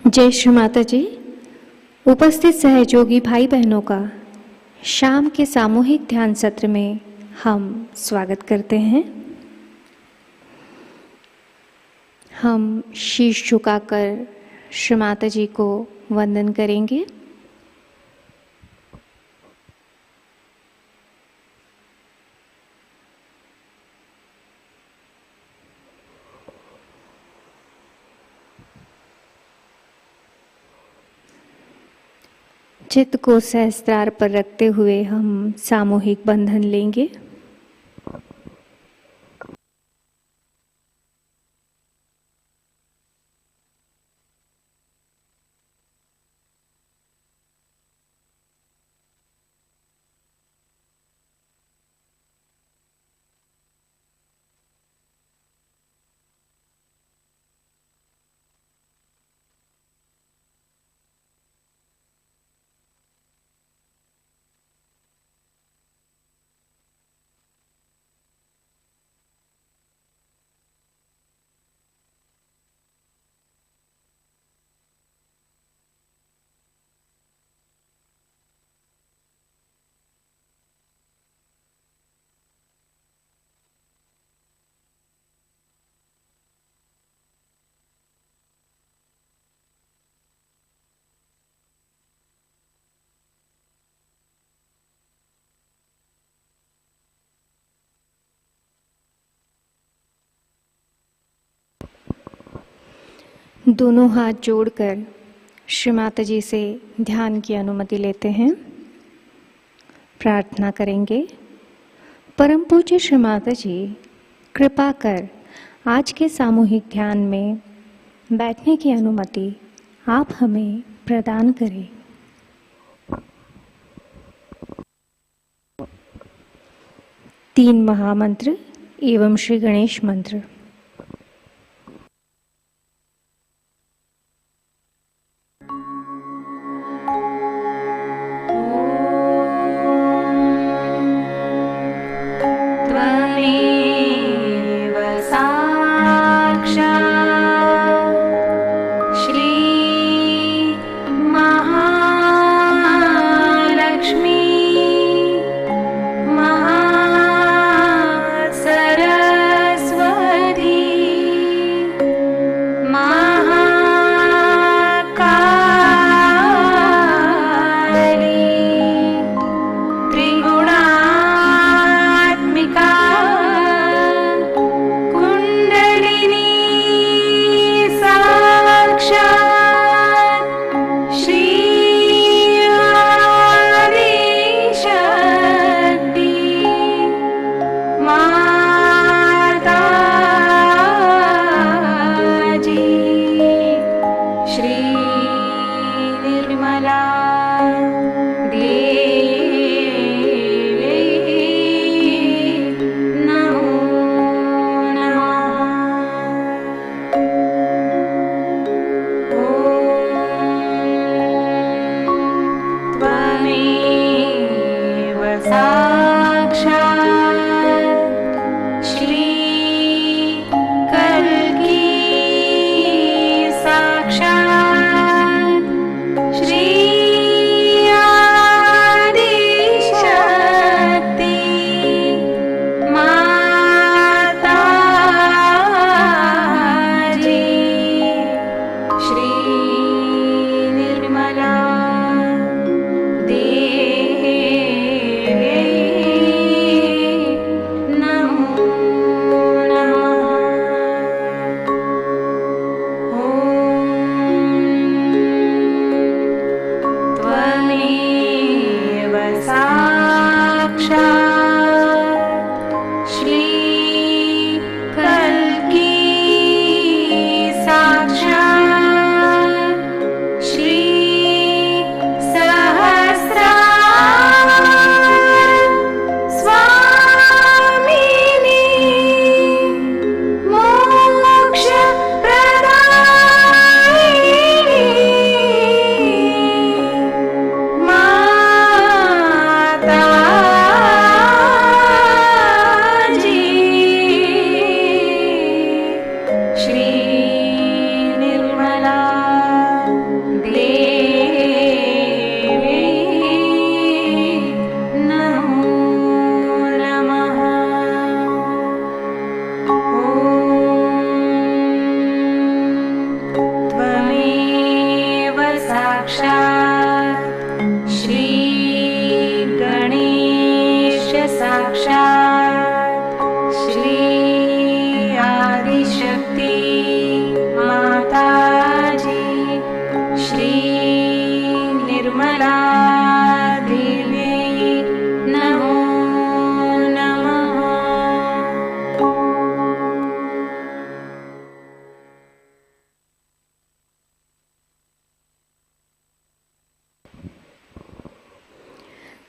जय श्री माताजी। उपस्थित सहयोगी भाई बहनों का शाम के सामूहिक ध्यान सत्र में हम स्वागत करते हैं। हम शीश झुकाकर श्री माताजी को वंदन करेंगे। चित्त को सहस्त्रार पर रखते हुए हम सामूहिक बंधन लेंगे। दोनों हाथ जोड़कर श्री माताजी से ध्यान की अनुमति लेते हैं। प्रार्थना करेंगे। परम पूज्य श्री माताजी, कृपा कर आज के सामूहिक ध्यान में बैठने की अनुमति आप हमें प्रदान करें। तीन महामंत्र एवं श्री गणेश मंत्र। सरस्वती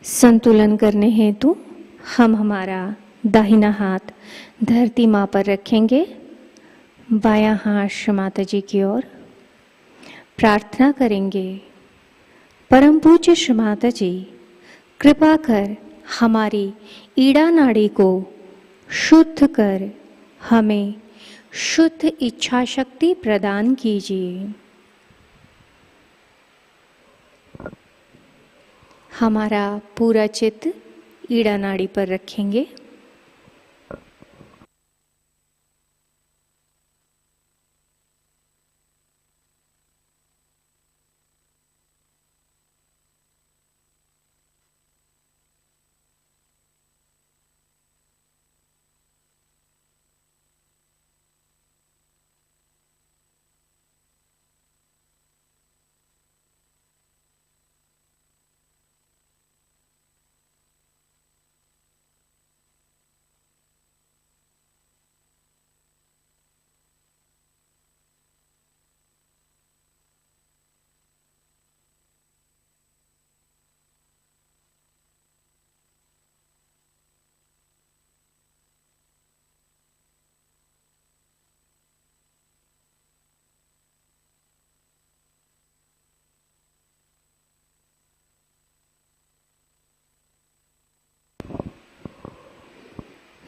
संतुलन करने हेतु हम हमारा दाहिना हाथ धरती माँ पर रखेंगे, बायां हाथ श्री माताजी की ओर। प्रार्थना करेंगे, परम पूज्य श्री माताजी, कृपा कर हमारी ईड़ा नाड़ी को शुद्ध कर हमें शुद्ध इच्छा शक्ति प्रदान कीजिए। हमारा पूरा चित्त ईड़ा नाड़ी पर रखेंगे।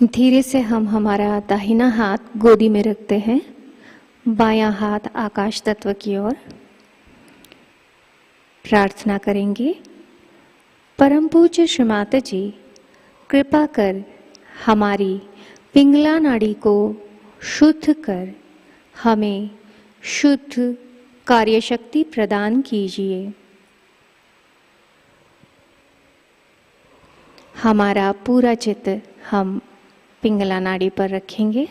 धीरे से हम हमारा दाहिना हाथ गोदी में रखते हैं, बायां हाथ आकाश तत्व की ओर। प्रार्थना करेंगे, परम पूज्य श्री माताजी, कृपा कर हमारी पिंगला नाड़ी को शुद्ध कर हमें शुद्ध कार्यशक्ति प्रदान कीजिए। हमारा पूरा चित्त हम पिंगला नाड़ी पर रखेंगे।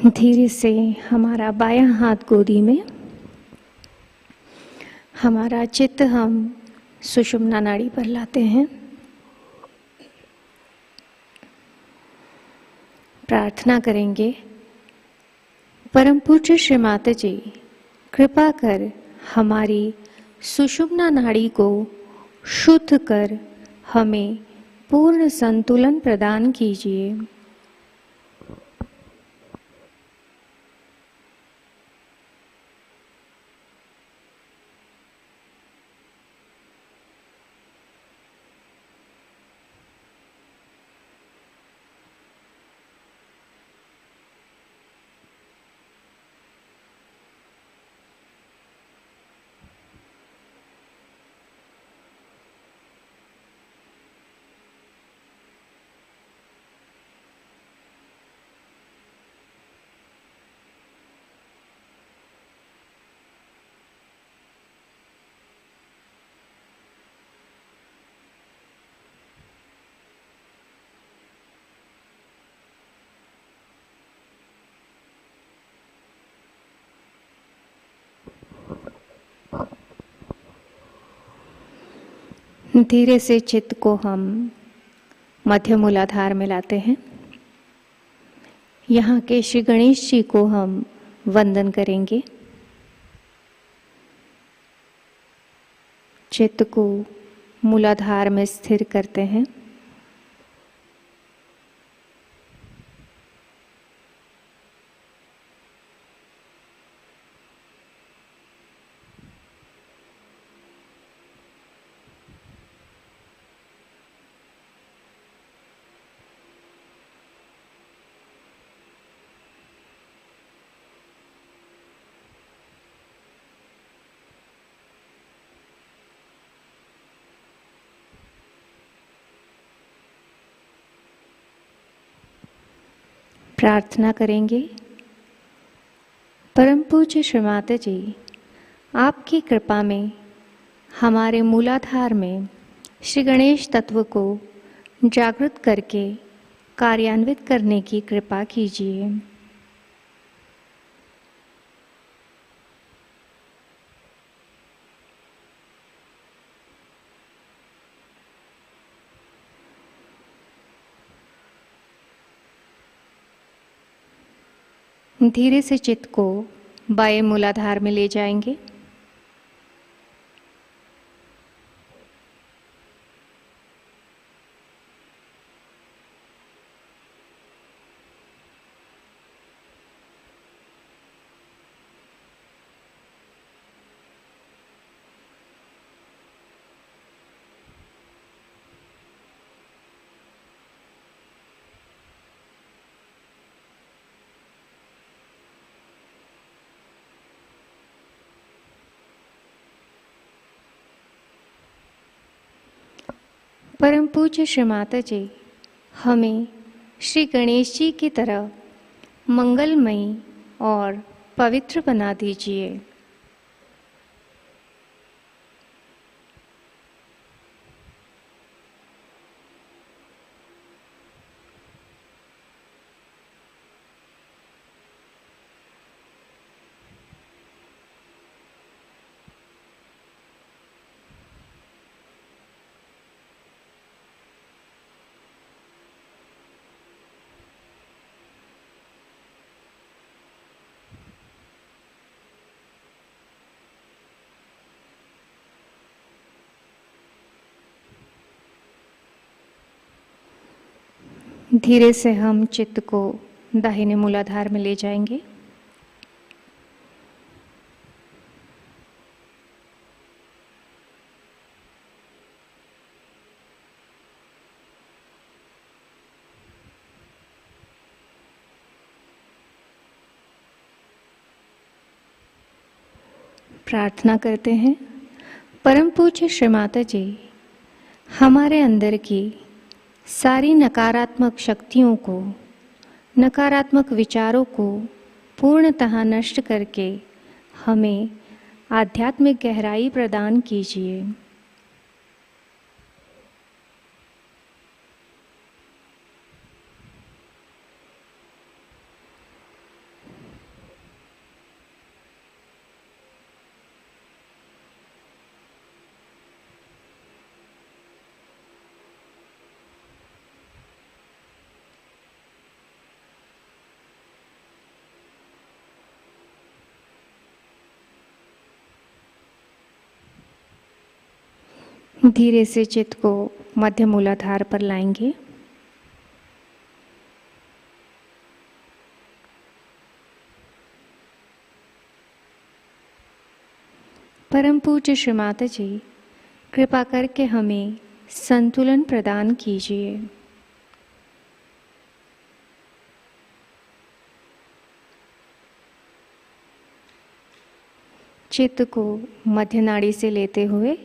धीरे से हमारा बायां हाथ गोदी में, हमारा चित्त हम सुषुम्ना नाड़ी पर लाते हैं। प्रार्थना करेंगे, परम पूज्य श्री माताजी, कृपा कर हमारी सुषुम्ना नाड़ी को शुद्ध कर हमें पूर्ण संतुलन प्रदान कीजिए। धीरे से चित्त को हम मध्य मूलाधार में लाते हैं। यहाँ के श्री गणेश जी को हम वंदन करेंगे। चित्त को मूलाधार में स्थिर करते हैं। प्रार्थना करेंगे। परम पूज्य श्री माताजी, आपकी कृपा में हमारे मूलाधार में श्री गणेश तत्व को जागृत करके कार्यान्वित करने की कृपा कीजिए। धीरे से चित्त को बाएं मूलाधार में ले जाएंगे। परम पूज्य श्री माताजी, हमें श्री गणेश जी की तरह मंगलमयी और पवित्र बना दीजिए। धीरे से हम चित्त को दाहिने मूलाधार में ले जाएंगे। प्रार्थना करते हैं। परम पूज्य श्री माताजी, हमारे अंदर की सारी नकारात्मक शक्तियों को, नकारात्मक विचारों को पूर्णतः नष्ट करके हमें आध्यात्मिक गहराई प्रदान कीजिए। धीरे से चित्त को मध्य मूलाधार पर लाएंगे। परम पूज्य श्री माताजी, कृपा करके हमें संतुलन प्रदान कीजिए। चित्त को मध्य नाड़ी से लेते हुए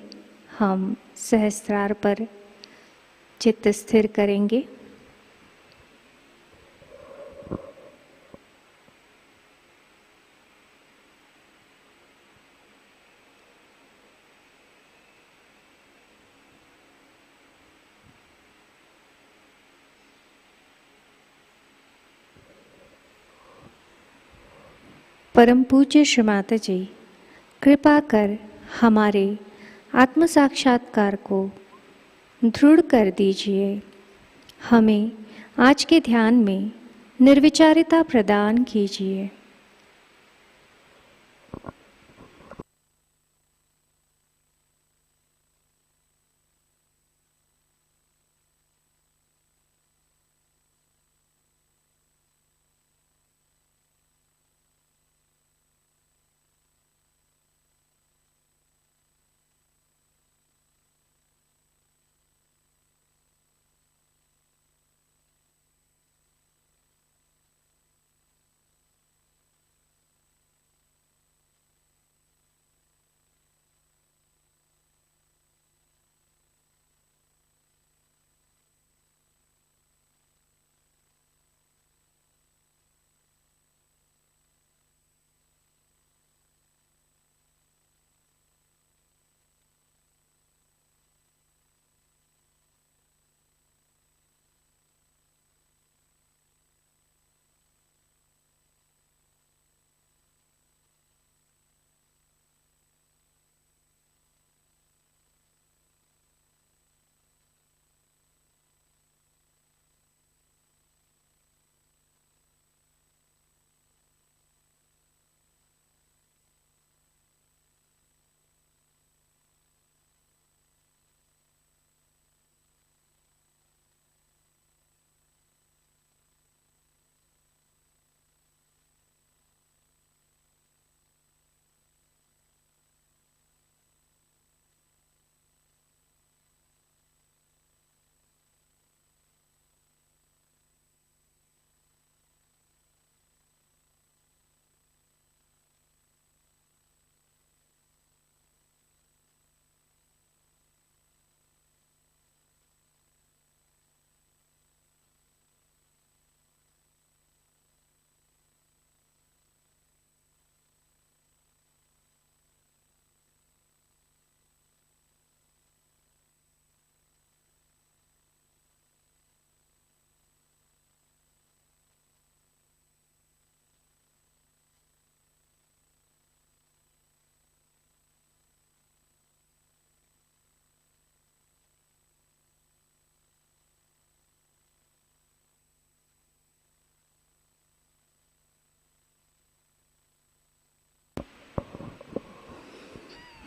हम सहस्त्रार पर चित्त स्थिर करेंगे। परम पूज्य श्री माताजी, कृपा कर हमारे आत्म साक्षात्कार को दृढ़ कर दीजिए। हमें आज के ध्यान में निर्विचारिता प्रदान कीजिए।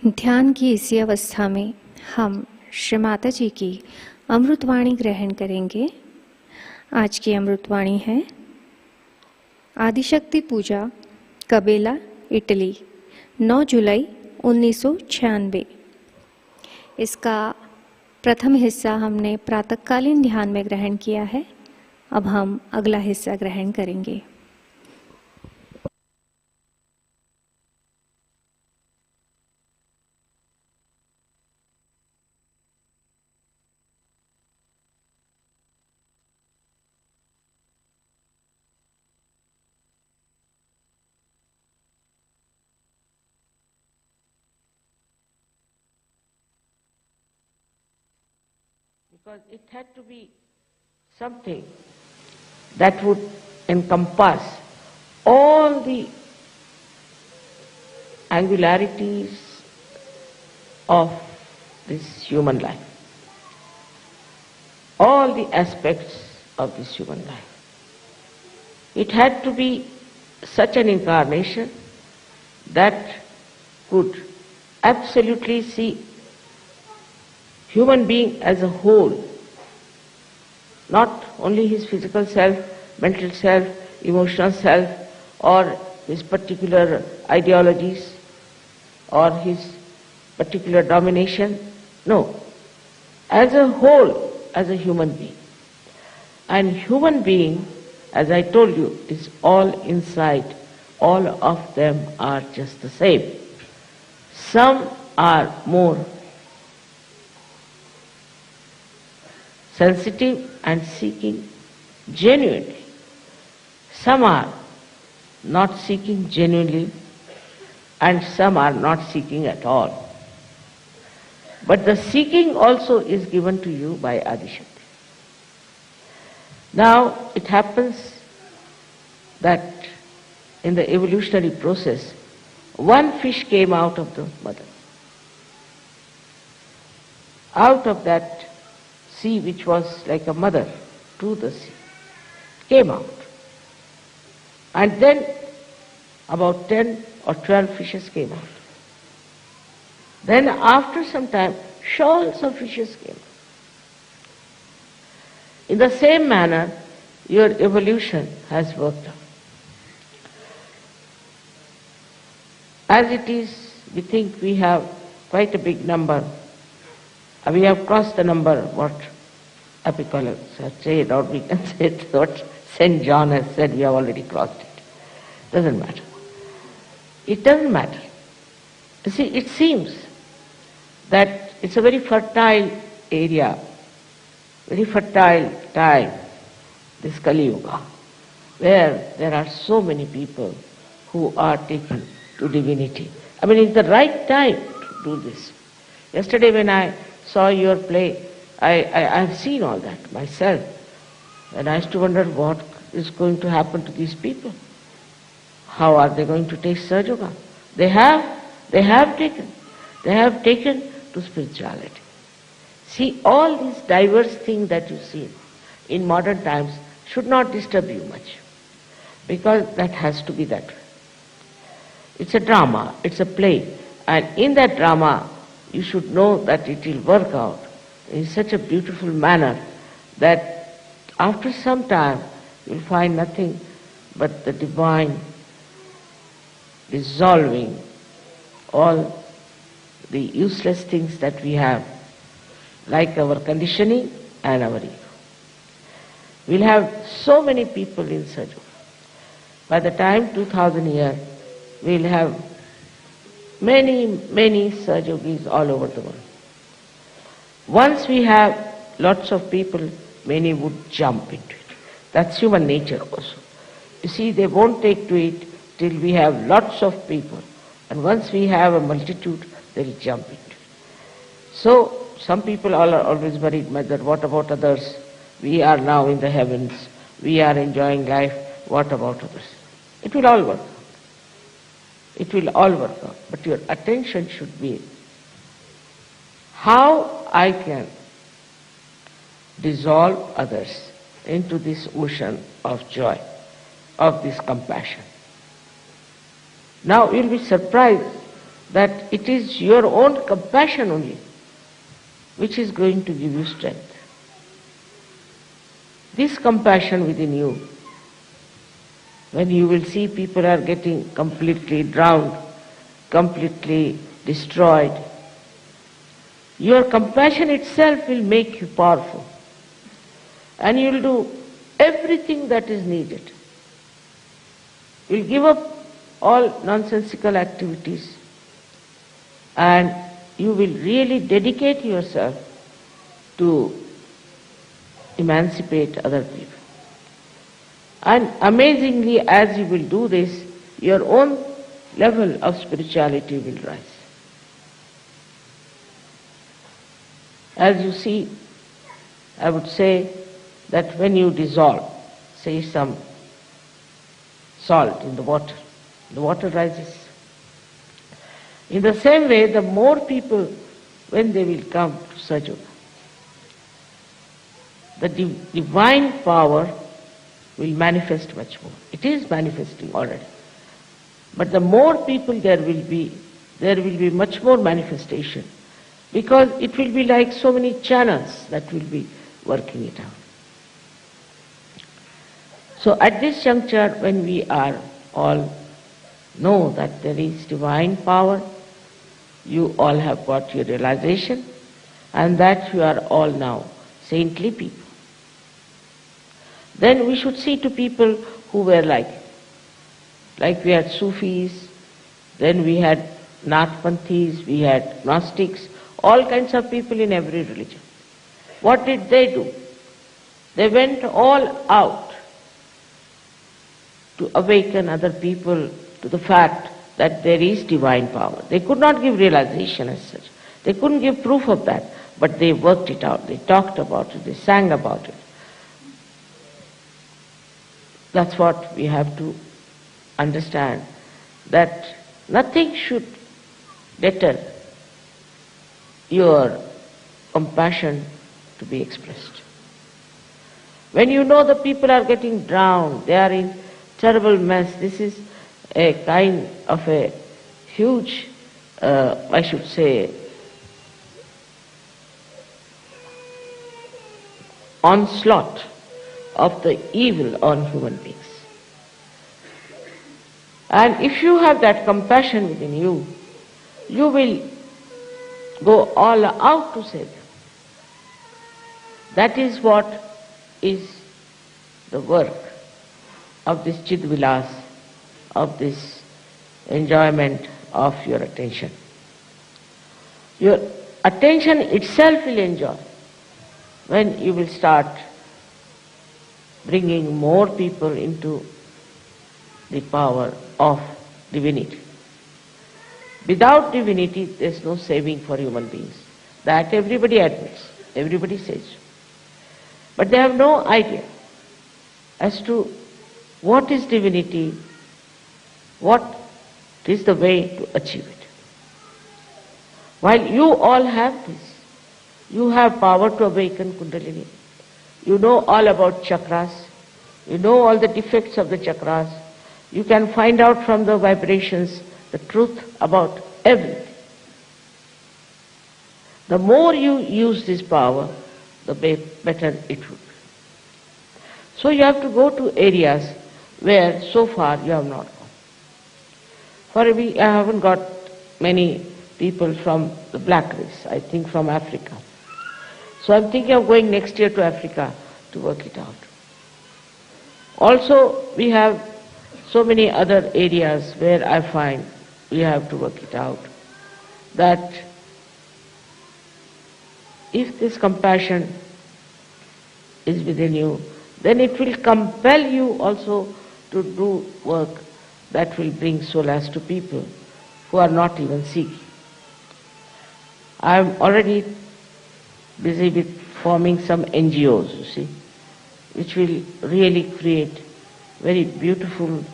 ध्यान की इसी अवस्था में हम श्री माताजी की अमृतवाणी ग्रहण करेंगे। आज की अमृतवाणी है आदिशक्ति पूजा, कबेला, इटली, 9 जुलाई 1996। इसका प्रथम हिस्सा हमने प्रातःकालीन ध्यान में ग्रहण किया है। अब हम अगला हिस्सा ग्रहण करेंगे। Because it had to be something that would encompass all the angularities of this human life, all the aspects of this human life. It had to be such an incarnation that could absolutely see human being as a whole, not only his physical self, mental self, emotional self, or his particular ideologies, or his particular domination. No, as a whole, as a human being. And human being, as I told you, is all inside. All of them are just the same. Some are more sensitive and seeking genuinely. Some are not seeking genuinely, and some are not seeking at all. But the seeking also is given to you by Adishakti. Now it happens that in the evolutionary process, one fish came out of the mother. Out of that sea, which was like a mother to the sea, came out. And then about 10 or 12 fishes came out. Then after some time, shoals of fishes came out. In the same manner, your evolution has worked out. As it is, we think we have quite a big number. We have crossed the number, what Apicalus has said, or we can say what St. John has said, we have already crossed it. Doesn't matter. It doesn't matter. You see, it seems that it's a very fertile area, very fertile time, this Kali Yuga, where there are so many people who are taken to divinity. I mean, it's the right time to do this. Yesterday when I saw your play, I have seen all that myself. And I used to wonder what is going to happen to these people. How are they going to take Sahaja Yoga? They have taken to spirituality. See, all these diverse things that you see in modern times should not disturb you much, because that has to be that way. It's a drama, it's a play, and in that drama you should know that it will work out in such a beautiful manner that after some time you'll find nothing but the divine dissolving all the useless things that we have, like our conditioning and our ego. We'll have so many people in Sahaja. By the time 2000 years, we'll have many Sahaja Yogis all over the world. Once we have lots of people, many would jump into it. That's human nature also. You see, they won't take to it till we have lots of people. And once we have a multitude, they'll jump into it. So, some people are always worried, Mother, what about others? We are now in the heavens. We are enjoying life. What about others? It will all work out. It will all work out. But your attention should be how I can dissolve others into this ocean of joy, of this compassion. Now you'll be surprised that it is your own compassion only which is going to give you strength. This compassion within you, when you will see people are getting completely drowned, completely destroyed, your compassion itself will make you powerful. And you will do everything that is needed. You will give up all nonsensical activities and you will really dedicate yourself to emancipate other people. And amazingly, as you will do this, your own level of spirituality will rise. As you see, I would say that when you dissolve, say some salt in the water rises. In the same way, the more people, when they will come to Sahaja, the divine power will manifest much more. It is manifesting already. But the more people there will be much more manifestation, because it will be like so many channels that will be working it out. So at this juncture, when we are all know that there is divine power, you all have got your realization, and that you are all now saintly people. Then we should see to people who were like we had Sufis, then we had Nathpanthis, we had Gnostics, all kinds of people in every religion. What did they do? They went all out to awaken other people to the fact that there is divine power. They could not give realization as such. They couldn't give proof of that, but they worked it out, they talked about it, they sang about it. That's what we have to understand, that nothing should deter your compassion to be expressed. When you know the people are getting drowned, they are in terrible mess, this is a kind of a huge, I should say, onslaught of the evil on human beings. And if you have that compassion within you, you will go all out to save them. That is what is the work of this Chidvilas, of this enjoyment of your attention. Your attention itself will enjoy when you will start bringing more people into the power of divinity. Without divinity, there is no saving for human beings. That everybody admits, everybody says. But they have no idea as to what is divinity, what is the way to achieve it. While you all have this, you have power to awaken Kundalini. You know all about chakras. You know all the defects of the chakras. You can find out from the vibrations the truth about everything. The more you use this power, the better it will be. So you have to go to areas where so far you have not gone. For I haven't got many people from the black race, I think from Africa. So I'm thinking of going next year to Africa to work it out. Also, we have so many other areas where I find we have to work it out, that if this compassion is within you, then it will compel you also to do work that will bring solace to people who are not even seeking. I am already busy with forming some NGOs, you see, which will really create very beautiful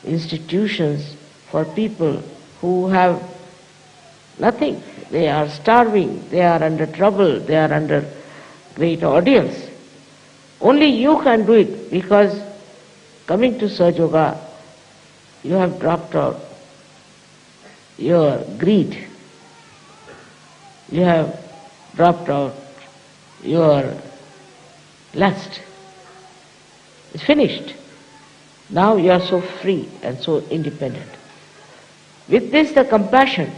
institutions for people who have nothing. They are starving, they are under trouble, they are under great ordeals. Only you can do it, because coming to Sahaja Yoga, you have dropped out your greed. You have dropped out your lust. It's finished. Now you are so free and so independent. With this, the compassion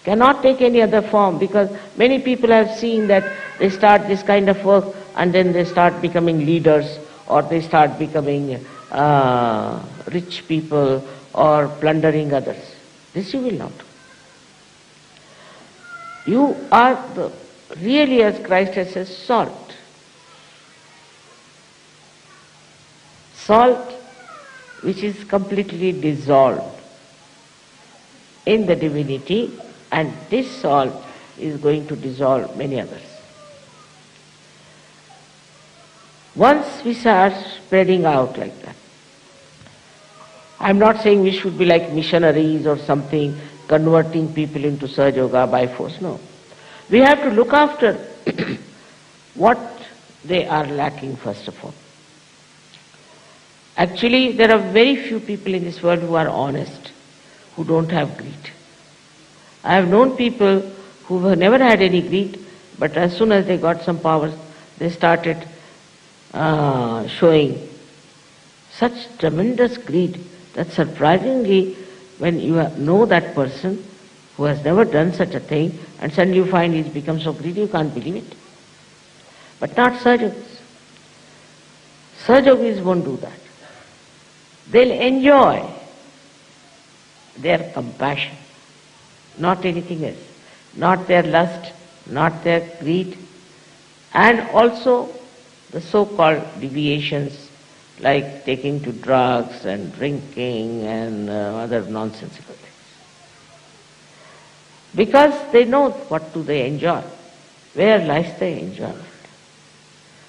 cannot take any other form, because many people have seen that they start this kind of work and then they start becoming leaders, or they start becoming rich people, or plundering others. This you will not do. You are really, as Christ has said, salt. Salt which is completely dissolved in the divinity, and this salt is going to dissolve many others. Once we start spreading out like that, I'm not saying we should be like missionaries or something, converting people into Sahaja Yoga by force, no. We have to look after what they are lacking first of all. Actually, there are very few people in this world who are honest, who don't have greed. I have known people who have never had any greed, but as soon as they got some powers, they started showing such tremendous greed that surprisingly, when you know that person who has never done such a thing, and suddenly you find he's become so greedy, you can't believe it. But not Sahaja Yogis. Sahaja Yogis won't do that. They'll enjoy their compassion, not anything else, not their lust, not their greed, and also the so-called deviations like taking to drugs and drinking and other nonsensical things. Because they know what do they enjoy, where lies the enjoyment.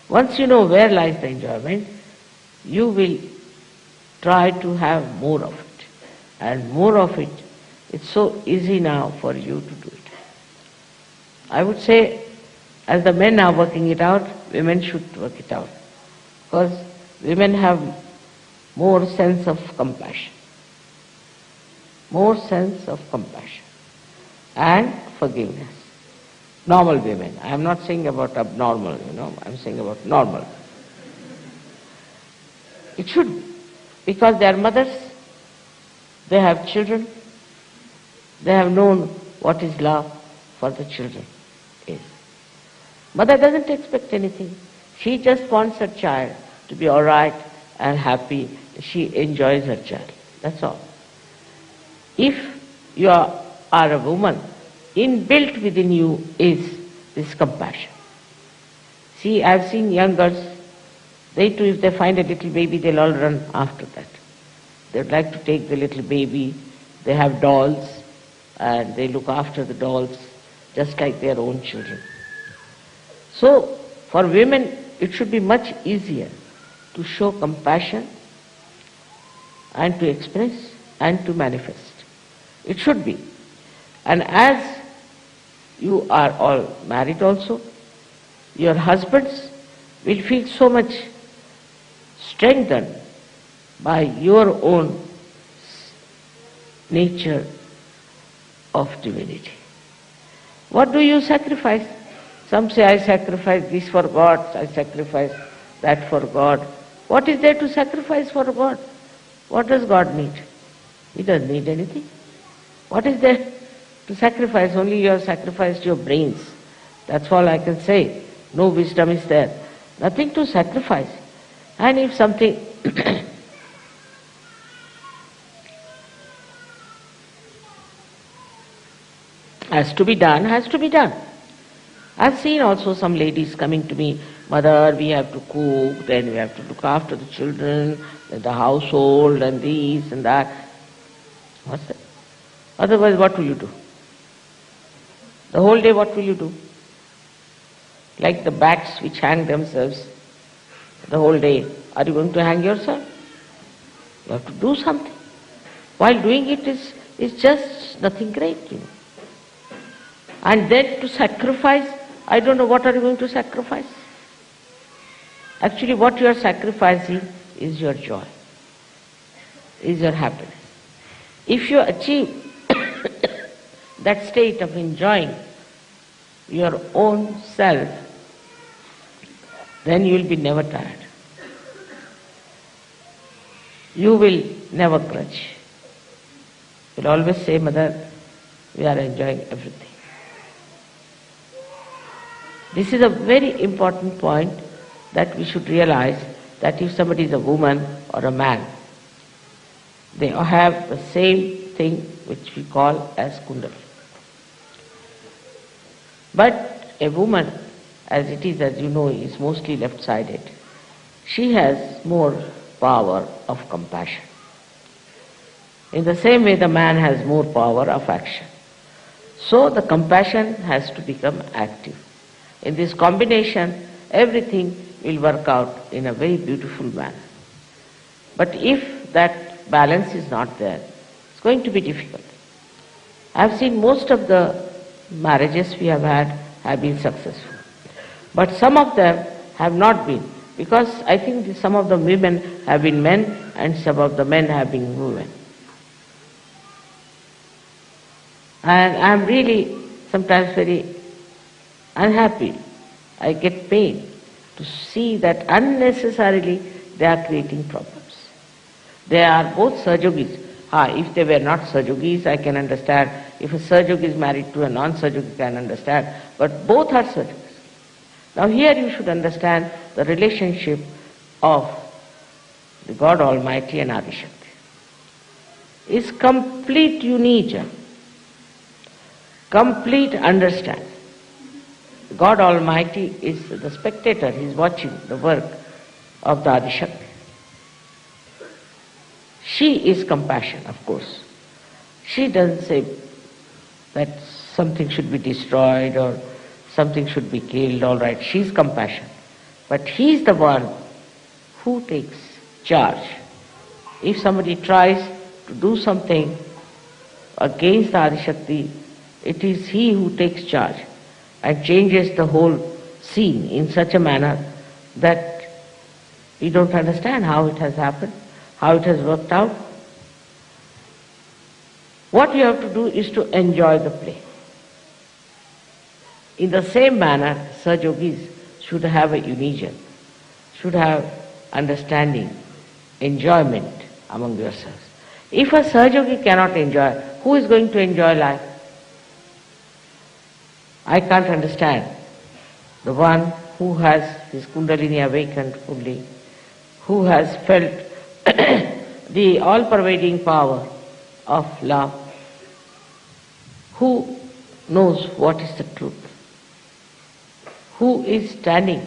Once you know where lies the enjoyment, you will try to have more of it. And more of it, it's so easy now for you to do it. I would say, as the men are working it out, women should work it out. Because women have more sense of compassion. More sense of compassion and forgiveness. Normal women. I am not saying about abnormal, I am saying about normal. It should, because they are mothers, they have children, they have known what is love for the children is. Mother doesn't expect anything. She just wants her child to be all right and happy. She enjoys her child. That's all. If you are a woman, inbuilt within you is this compassion. See, I've seen young girls, they too, if they find a little baby, they'll all run after that. They'd like to take the little baby. They have dolls, and they look after the dolls just like their own children. So, for women, it should be much easier to show compassion and to express and to manifest. It should be. And as you are all married also, your husbands will feel so much strengthened by your own nature of divinity. What do you sacrifice? Some say, I sacrifice this for God, I sacrifice that for God. What is there to sacrifice for God? What does God need? He doesn't need anything. What is there to sacrifice? Only you have sacrificed your brains. That's all I can say. No wisdom is there. Nothing to sacrifice. And if something has to be done, has to be done. I've seen also some ladies coming to me, Mother, we have to cook, then we have to look after the children, then the household, and this and that. What's that? Otherwise, what will you do? The whole day, what will you do? Like the bats which hang themselves the whole day. Are you going to hang yourself? You have to do something. While doing it is just nothing great, And then to sacrifice, I don't know what are you going to sacrifice. Actually, what you are sacrificing is your joy, is your happiness. If you achieve that state of enjoying your own self, then you will be never tired. You will never grudge. You will always say, Mother, we are enjoying everything. This is a very important point that we should realize, that if somebody is a woman or a man, they have the same thing which we call as kundalini. But a woman, as it is, as you know, is mostly left-sided. She has more power of compassion. In the same way, the man has more power of action. So the compassion has to become active. In this combination, everything will work out in a very beautiful manner. But if that balance is not there, it's going to be difficult. I've seen most of the marriages we have had have been successful. But some of them have not been, because I think some of the women have been men and some of the men have been women. And I'm really sometimes very unhappy. I get pain to see that unnecessarily they are creating problems. They are both Sahajogis. If they were not Sahajogis, I can understand. If a Sahajogi is married to a non-Sahajogi, I can understand. But both are Sahajogis. Now here you should understand the relationship of the God Almighty and Adi Shakti. It's complete unison, complete understanding. God Almighty is the spectator, He is watching the work of the Adi Shakti. She is compassion, of course. She doesn't say that something should be destroyed or something should be killed, all right. She is compassion. But He is the one who takes charge. If somebody tries to do something against the Adi Shakti, it is He who takes charge and changes the whole scene in such a manner that we don't understand how it has happened, how it has worked out. What you have to do is to enjoy the play. In the same manner, Sahajogis should have a unison, should have understanding, enjoyment among yourselves. If a Sahajogi cannot enjoy, who is going to enjoy life? I can't understand. The one who has his kundalini awakened fully, who has felt the all-pervading power of love, who knows what is the truth, who is standing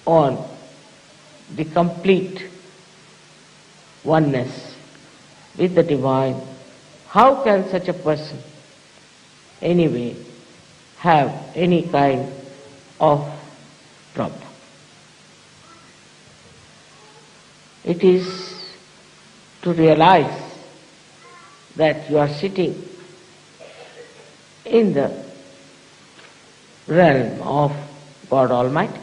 on the complete oneness with the divine. How can such a person anyway have any kind of problem? It is to realize that you are sitting in the realm of God Almighty.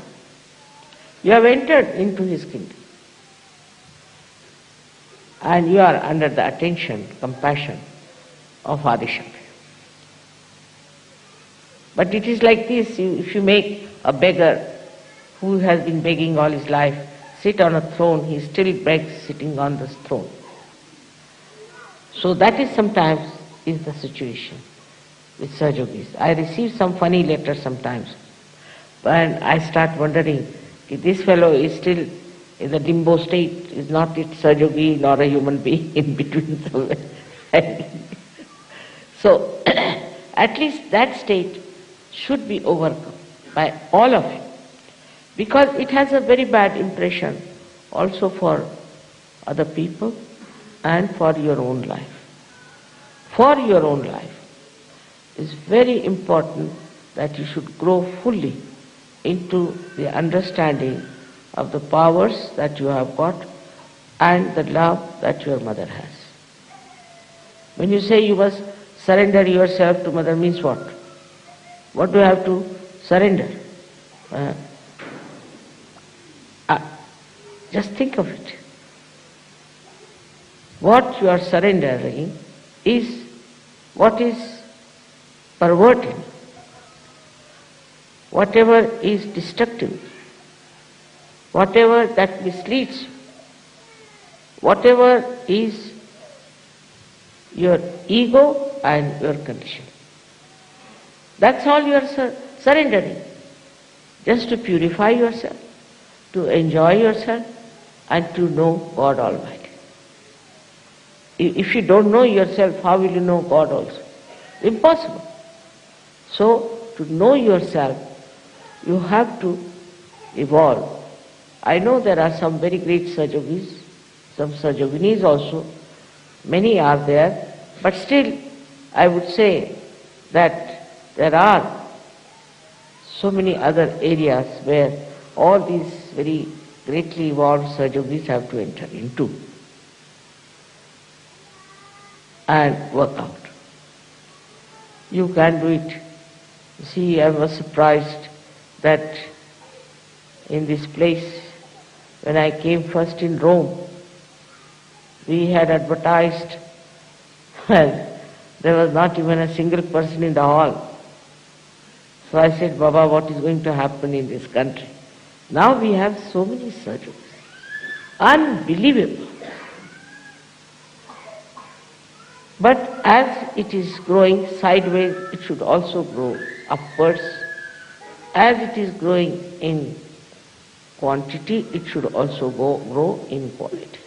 You have entered into His kingdom and you are under the attention, compassion of Adi Shakti. But it is like this, if you make a beggar who has been begging all his life sit on a throne, he still begs sitting on this throne. So that is sometimes is the situation with Sahajogis. I receive some funny letters sometimes and I start wondering, this fellow is still in the limbo state, is not it Sahajogi nor a human being in between somewhere. So at least that state should be overcome by all of you, because it has a very bad impression also for other people and for your own life. For your own life, it's very important that you should grow fully into the understanding of the powers that you have got and the love that your mother has. When you say you must surrender yourself to mother, means what? What do you have to surrender? Just think of it. What you are surrendering is what is perverted, whatever is destructive, whatever that misleads you, whatever is your ego and your condition. That's all you are surrendering, just to purify yourself, to enjoy yourself, and to know God Almighty. If you don't know yourself, how will you know God also? Impossible. So, to know yourself, you have to evolve. I know there are some very great Sahajogis, some Sahajayoginis also, many are there, but still I would say that there are so many other areas where all these very greatly evolved Sahajogis have to enter into and work out. You can do it. You see, I was surprised that in this place, when I came first in Rome, we had advertised, well, there was not even a single person in the hall. So I said, Baba, what is going to happen in this country? Now we have so many Sahajogis. Unbelievable. But as it is growing sideways, it should also grow upwards. As it is growing in quantity, it should also grow in quality.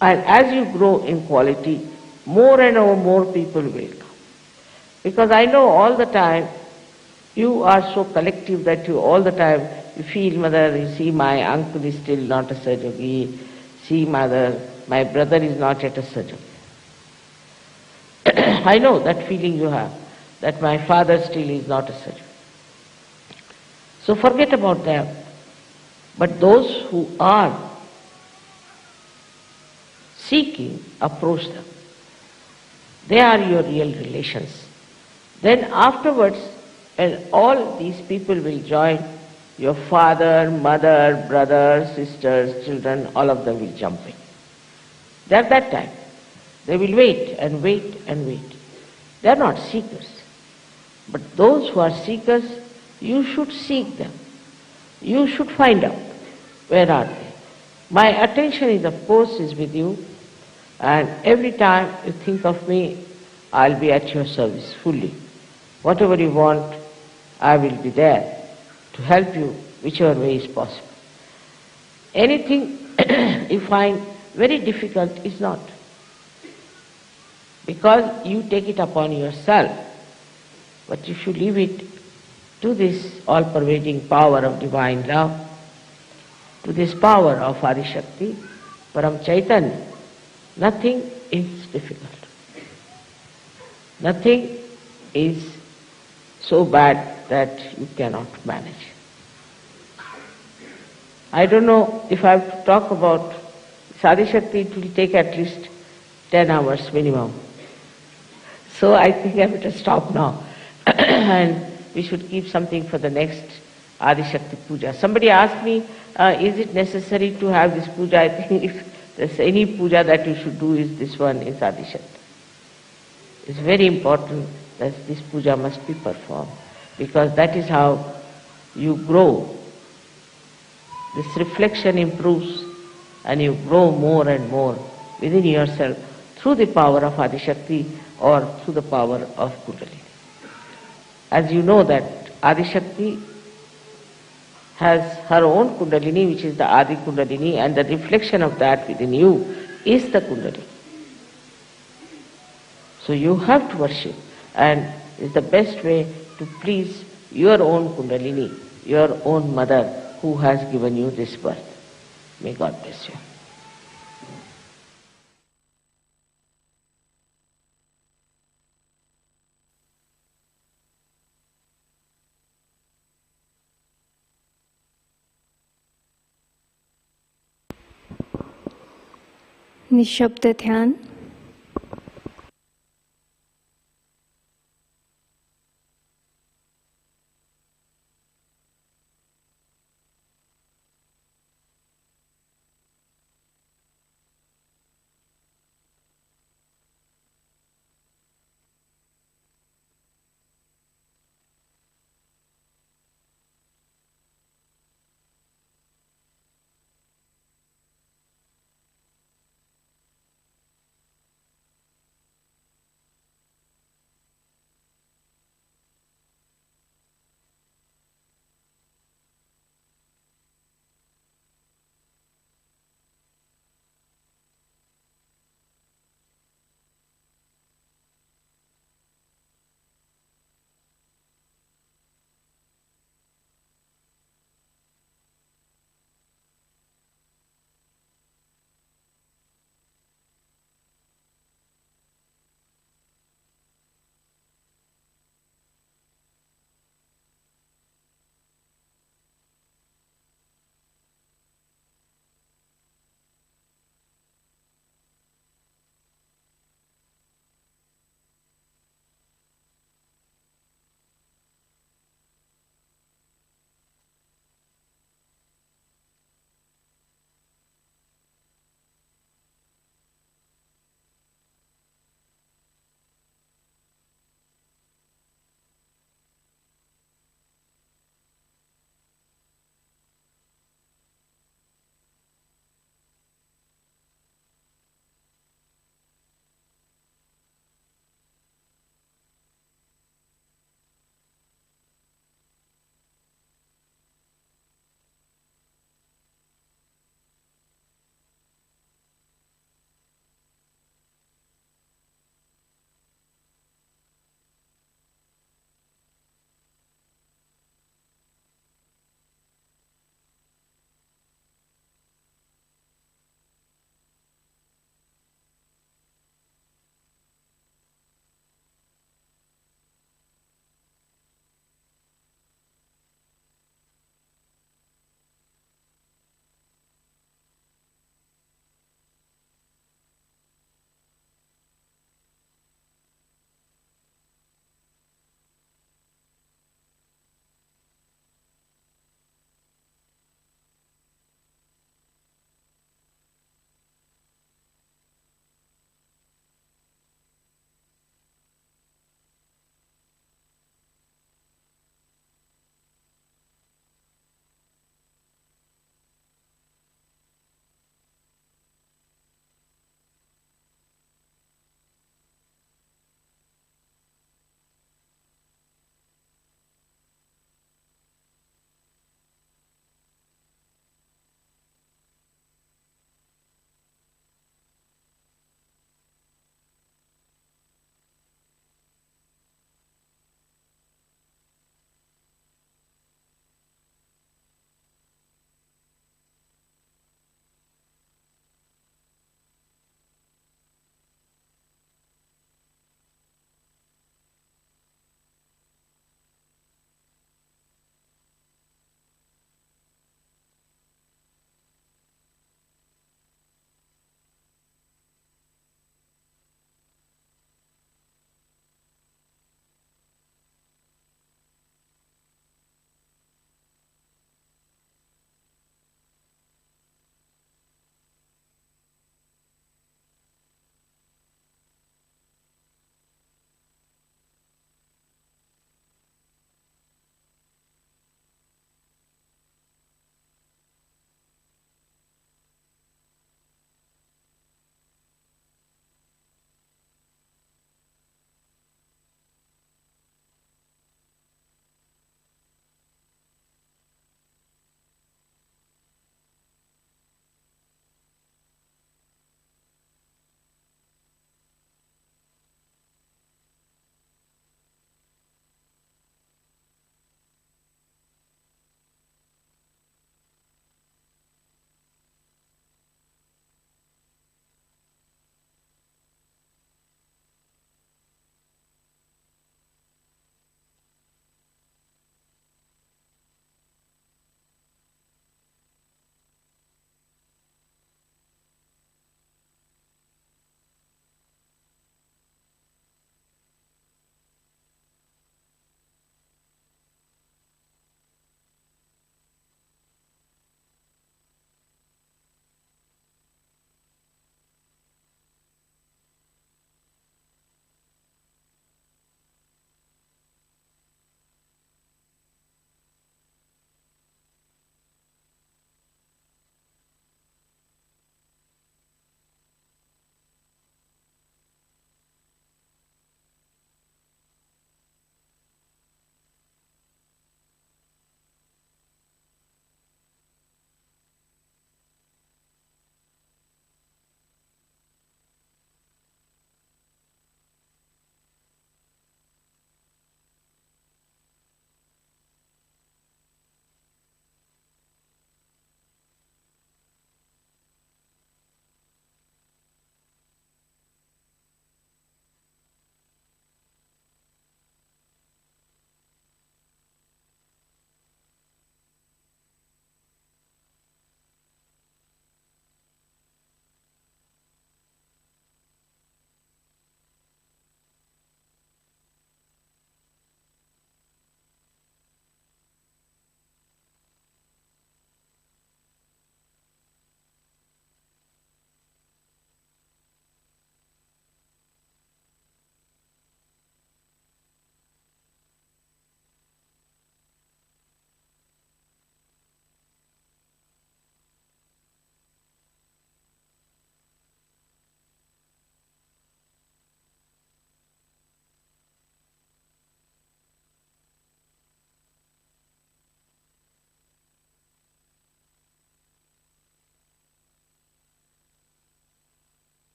And as you grow in quality, more and more people will come. Because I know all the time, you are so collective that you all the time, you feel, mother, you see my uncle is still not a Sahajogi, see mother, my brother is not yet a Sahajogi. I know that feeling you have, that my father still is not a Sahajogi. So forget about them. But those who are seeking, approach them. They are your real relations. Then afterwards, when all these people will join, your father, mother, brothers, sisters, children, all of them will jump in. At that time, they will wait and wait and wait. They are not seekers. But those who are seekers, you should seek them. You should find out where are they. My attention is, of course, is with you, and every time you think of me, I'll be at your service fully. Whatever you want, I will be there to help you whichever way is possible. Anything you find very difficult is not. Because you take it upon yourself. But if you leave it to this all-pervading power of divine love, to this power of Adi Shakti, Param Chaitanya, nothing is difficult. Nothing is so bad that you cannot manage. I don't know if I have to talk about Adi Shakti, it will take at least 10 hours minimum. So I think I better stop now. And we should keep something for the next Adi Shakti Puja. Somebody asked me, is it necessary to have this puja? I think if there's any puja that you should do, is this one, is Adi Shakti. It's very important that this puja must be performed, because that is how you grow. This reflection improves and you grow more and more within yourself through the power of Adi Shakti or through the power of Kundalini. As you know that Adi Shakti has her own Kundalini, which is the Adi Kundalini, and the reflection of that within you is the Kundalini. So you have to worship, and it's the best way to please your own Kundalini, your own mother who has given you this birth. May God bless you. निशब्द ध्यान।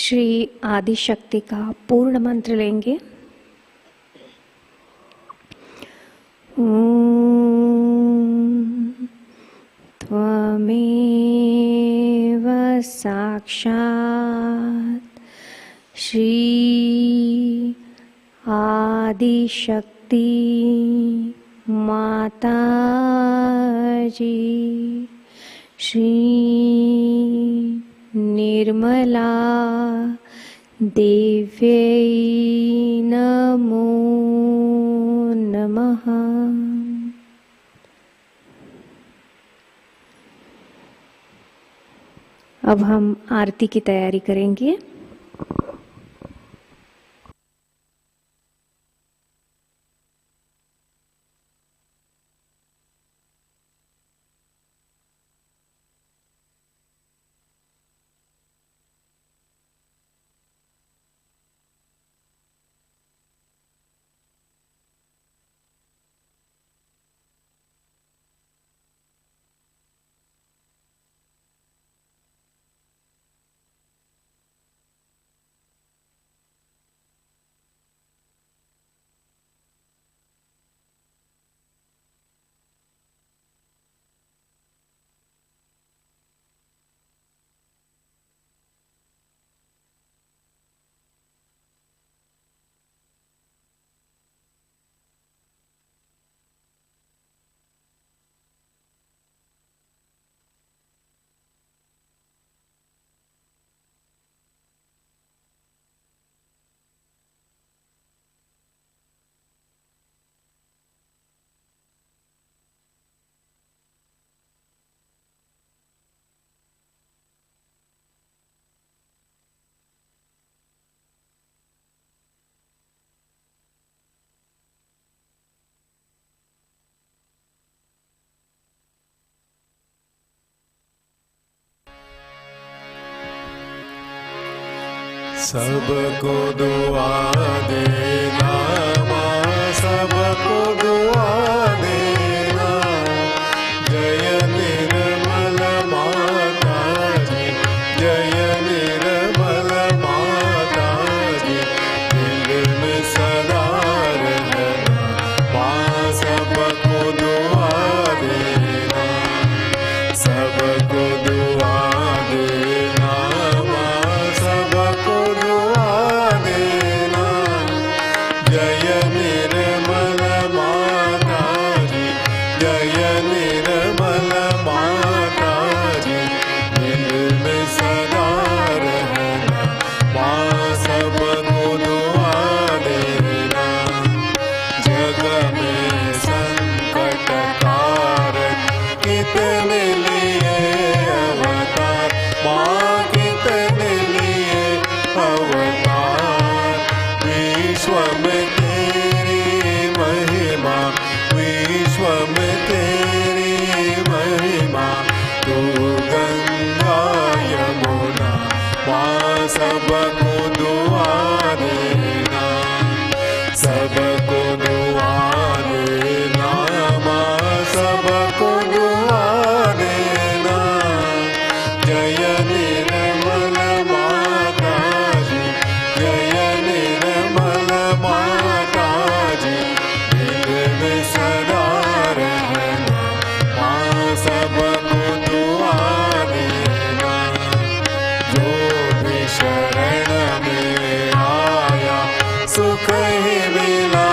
श्री आदि शक्ति का पूर्ण मंत्र लेंगे। त्वमेव साक्षात् श्री आदिशक्ति माताजी श्री निर्मला देव्यै नमो नमः। अब हम आरती की तैयारी करेंगे। सबको दुआ देना माँ, सबको दुआ देना। जय निर्मल माता जी, जय निर्मल माता जी। दिल में सदा रहना माँ, सबको दुआ देना, सबको दुआ देना माँ, सबको दुआ देना। जय निर्मल माता जी, जय निर्मल माता जी। दिल में सदा रहना माँ, सबको दुआ देना। जग में संकट कारण कितने लिए अवतार माँ, कितने लिए अवतार। विश्व में तेरी महिमा, विश्व में तेरी महिमा। तू गंगा यमुना माँ, सबको दुआ देना, सबको दुआ देना माँ, सबको दुआ देना। जय निर्मल माता जी, जय निर्मल माता जी। दिल में सदा रहना माँ, सबको दुआ देना। जो भी शरण में आया सुख ही मिला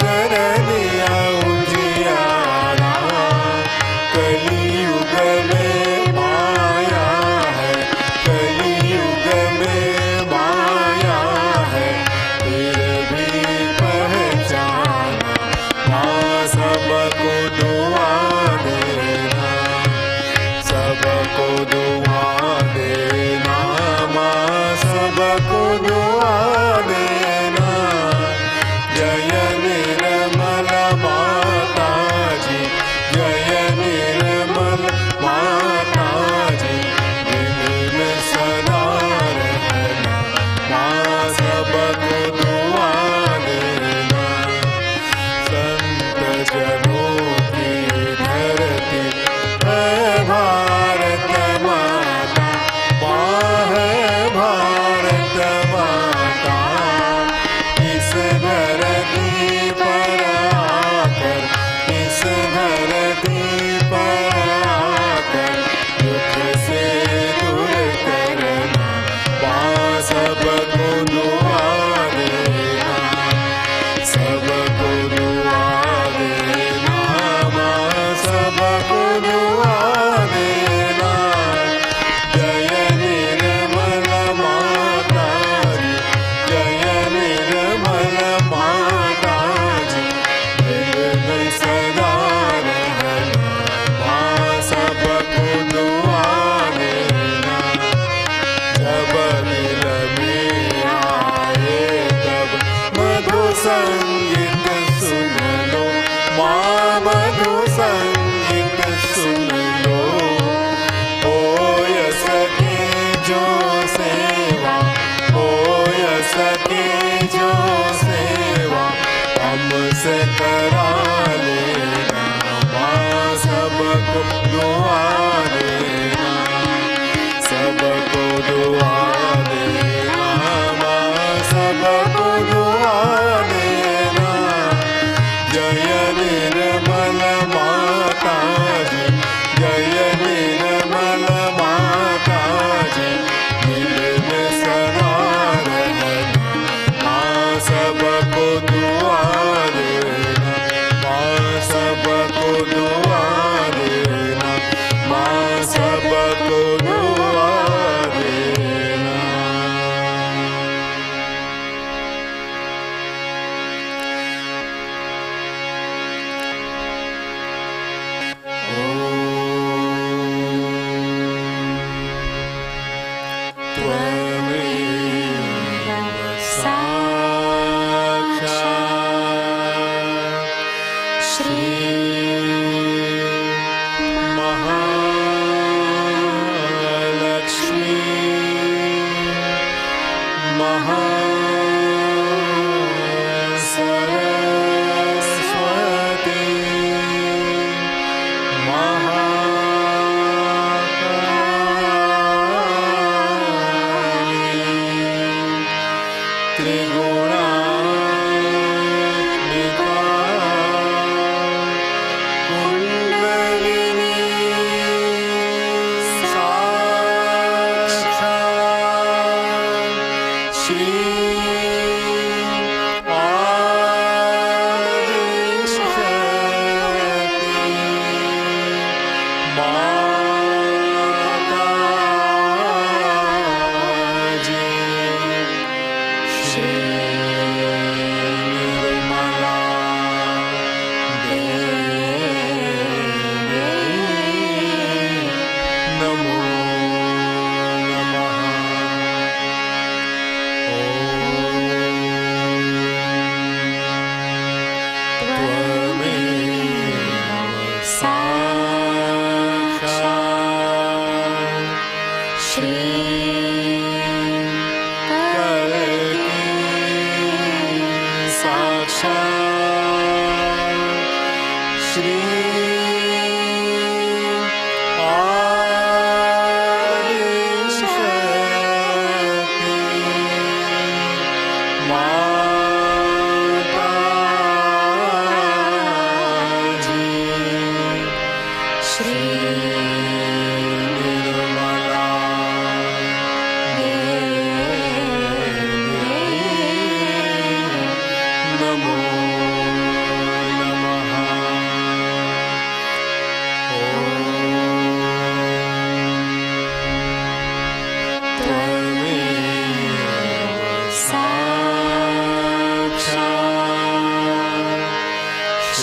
कर दिया उजियारा, कलियुग में माया है, कलियुग में माया है, फिर भी पहचाना, माँ सबको दुआ देना, सबको दुआ देना, माँ सबको दुआ देना। जय निर्मल माताजी, जय निर्मल माताजी, दिल में सदा रहना, माँ सबको दुआ देना। संत जनों की धरती है भारत माता, माँ है भारत माता। इस धरती पर आकर, इस धरती पर आकर, दुख से दूर करना, माँ सबको दुआ देना, सबको दुआ देना, माँ सबको दुआ देना। जय निर्मल माताजी, जय निर्मल माताजी, दिल में सदा रहना, माँ सबको दुआ देना। जब दिल में आए तब मधु संगीत सुन लो, माँ मधु संगीत सुन लो। हो सके जो सेवा, हो सके जो सेवा, हमसे करा लेना, माँ सबको दुआ देना, सबको दुआ देना, माँ सबको दुआ देना। जय निर्मल माताजी, जय निर्मल माताजी, दिल में सदा रहना, माँ सबको दुआ देना, माँ सबको दुआ देना, माँ सबको दुआ देना। त्वमेव साक्षात् श्री महालक्ष्मी महासरस्वती महाकाली त्रिगुणात्मिका कुंडलिनी साक्षात् श्री आदिशक्ति माताजी, श्री निर्मला देवी, नमो नमः। त्वमेव साक्षात् श्री कलकी साक्षात् श्री आदिशक्ति माताजी, श्री निर्मला देवी, नमो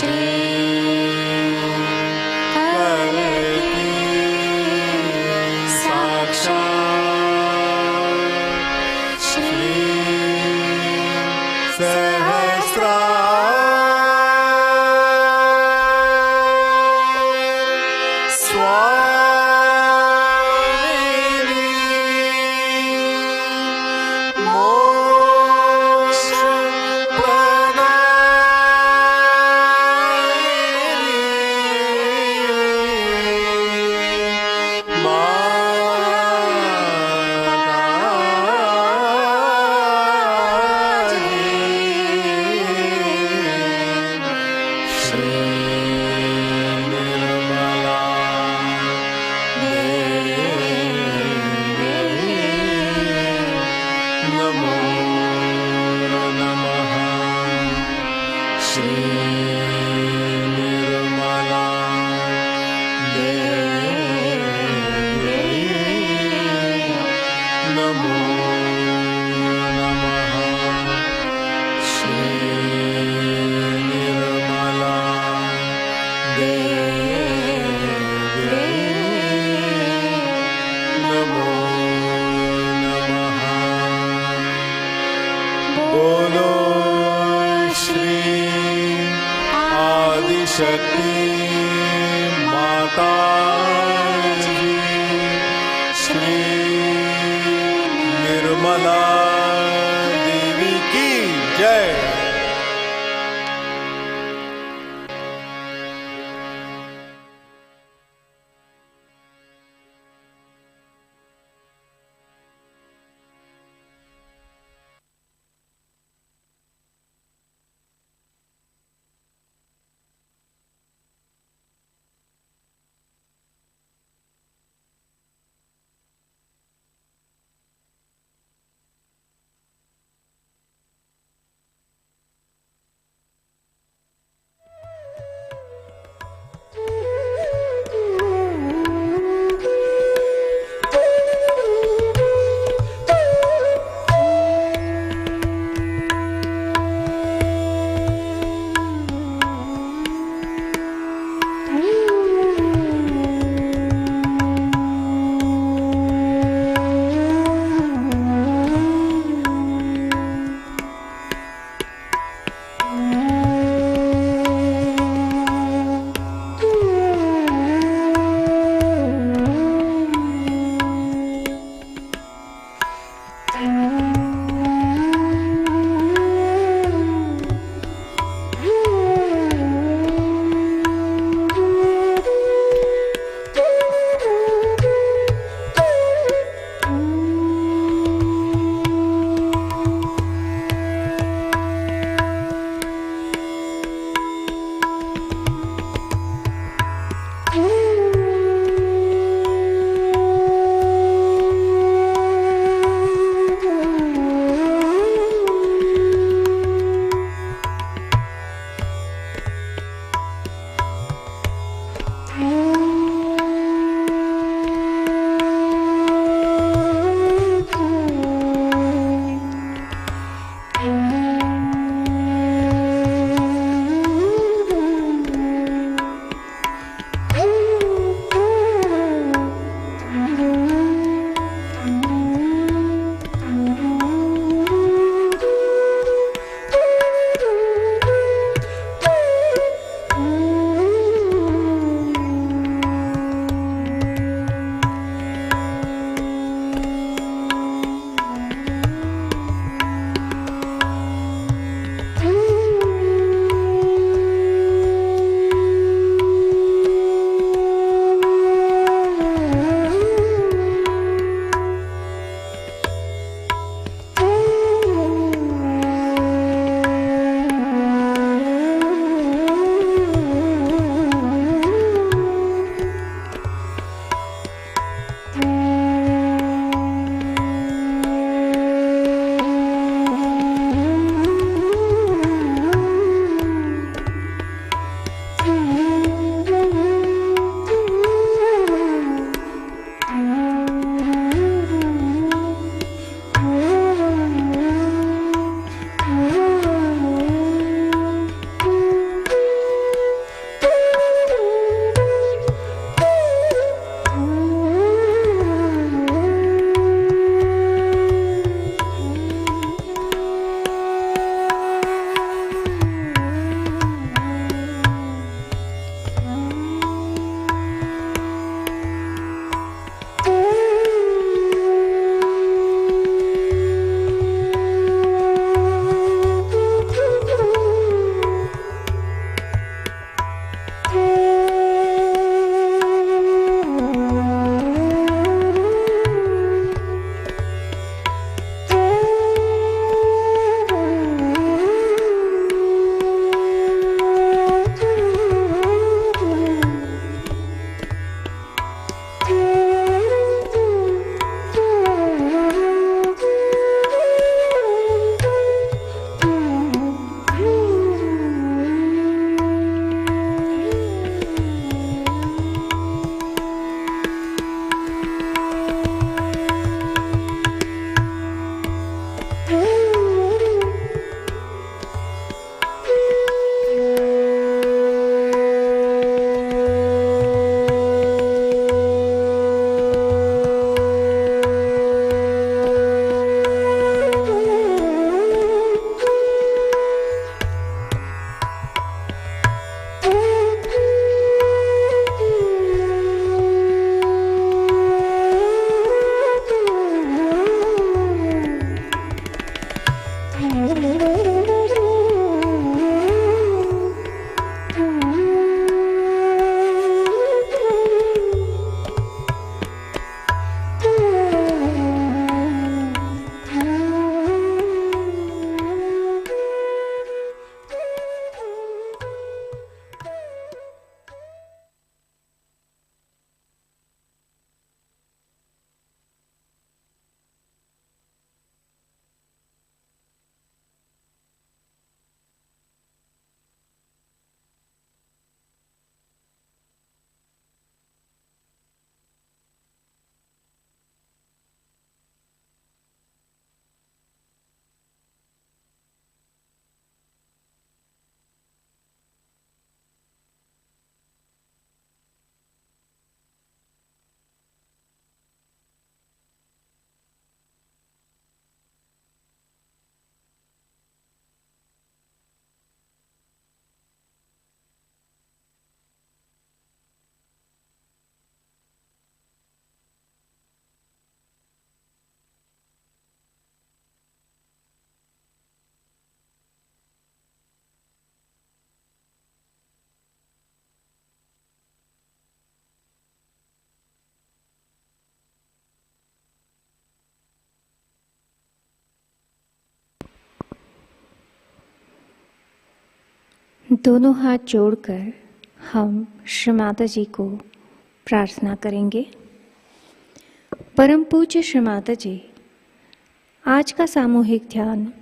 श्री करती साक्षात् श्री सहस्रार स्वामिनी मोक्ष बोलो श्री आदि शक्ति माताजी श्री निर्मला देवी की जय। दोनों हाथ जोड़कर हम श्री माताजी को प्रार्थना करेंगे। परम पूज्य श्री माताजी, आज का सामूहिक ध्यान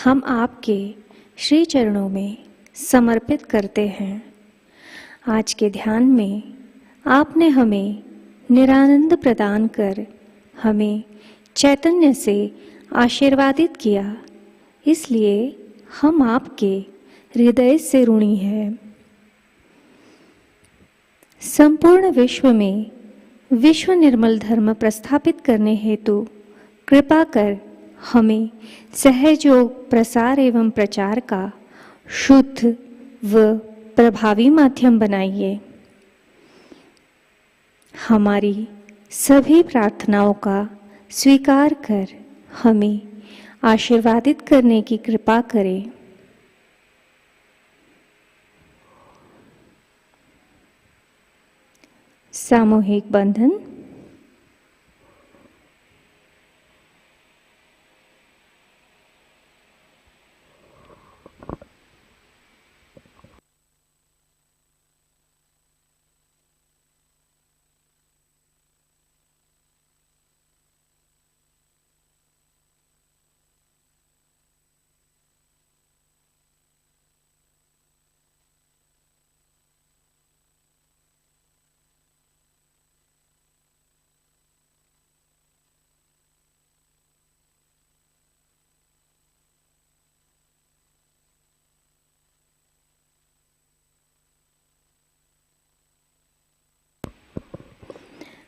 हम आपके श्री चरणों में समर्पित करते हैं। आज के ध्यान में आपने हमें निरानंद प्रदान कर हमें चैतन्य से आशीर्वादित किया, इसलिए हम आपके हृदय से ऋणी हैं। संपूर्ण विश्व में विश्व निर्मल धर्म प्रस्थापित करने हेतु कृपा कर हमें सहयोग प्रसार एवं प्रचार का शुद्ध व प्रभावी माध्यम बनाइए। हमारी सभी प्रार्थनाओं का स्वीकार कर हमें आशीर्वादित करने की कृपा करें। सामूहिक बंधन।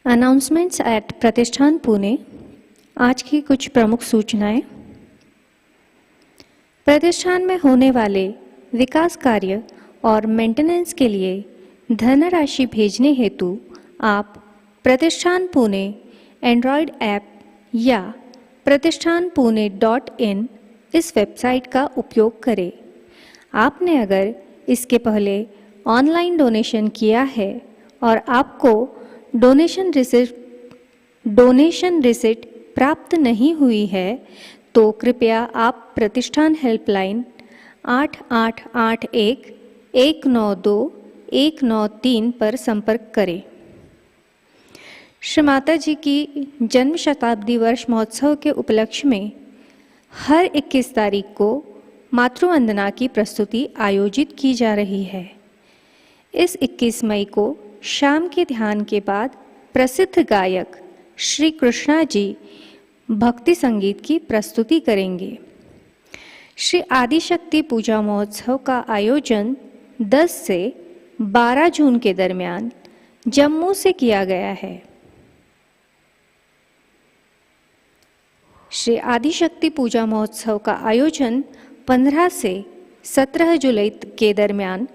अनाउंसमेंट्स एट प्रतिष्ठान पुणे। आज की कुछ प्रमुख सूचनाएं। प्रतिष्ठान में होने वाले विकास कार्य और मेंटेनेंस के लिए धनराशि भेजने हेतु आप प्रतिष्ठान पुणे एंड्रॉयड ऐप या pratishthanpunelivetoday इस वेबसाइट का उपयोग करें। आपने अगर इसके पहले ऑनलाइन डोनेशन किया है और आपको डोनेशन रिसिप्ट प्राप्त नहीं हुई है तो कृपया आप प्रतिष्ठान हेल्पलाइन 8881-192-193 पर संपर्क करें। श्री माताजी की जन्म शताब्दी वर्ष महोत्सव के उपलक्ष्य में हर 21 तारीख को मातृवंदना की प्रस्तुति आयोजित की जा रही है। इस 21 मई को शाम के ध्यान के बाद प्रसिद्ध गायक श्री कृष्णा जी भक्ति संगीत की प्रस्तुति करेंगे। श्री आदिशक्ति पूजा महोत्सव का आयोजन 10 से 12 जून के दरमियान जम्मू से किया गया है। श्री आदिशक्ति पूजा महोत्सव का आयोजन 15 से 17 जुलाई के दरमियान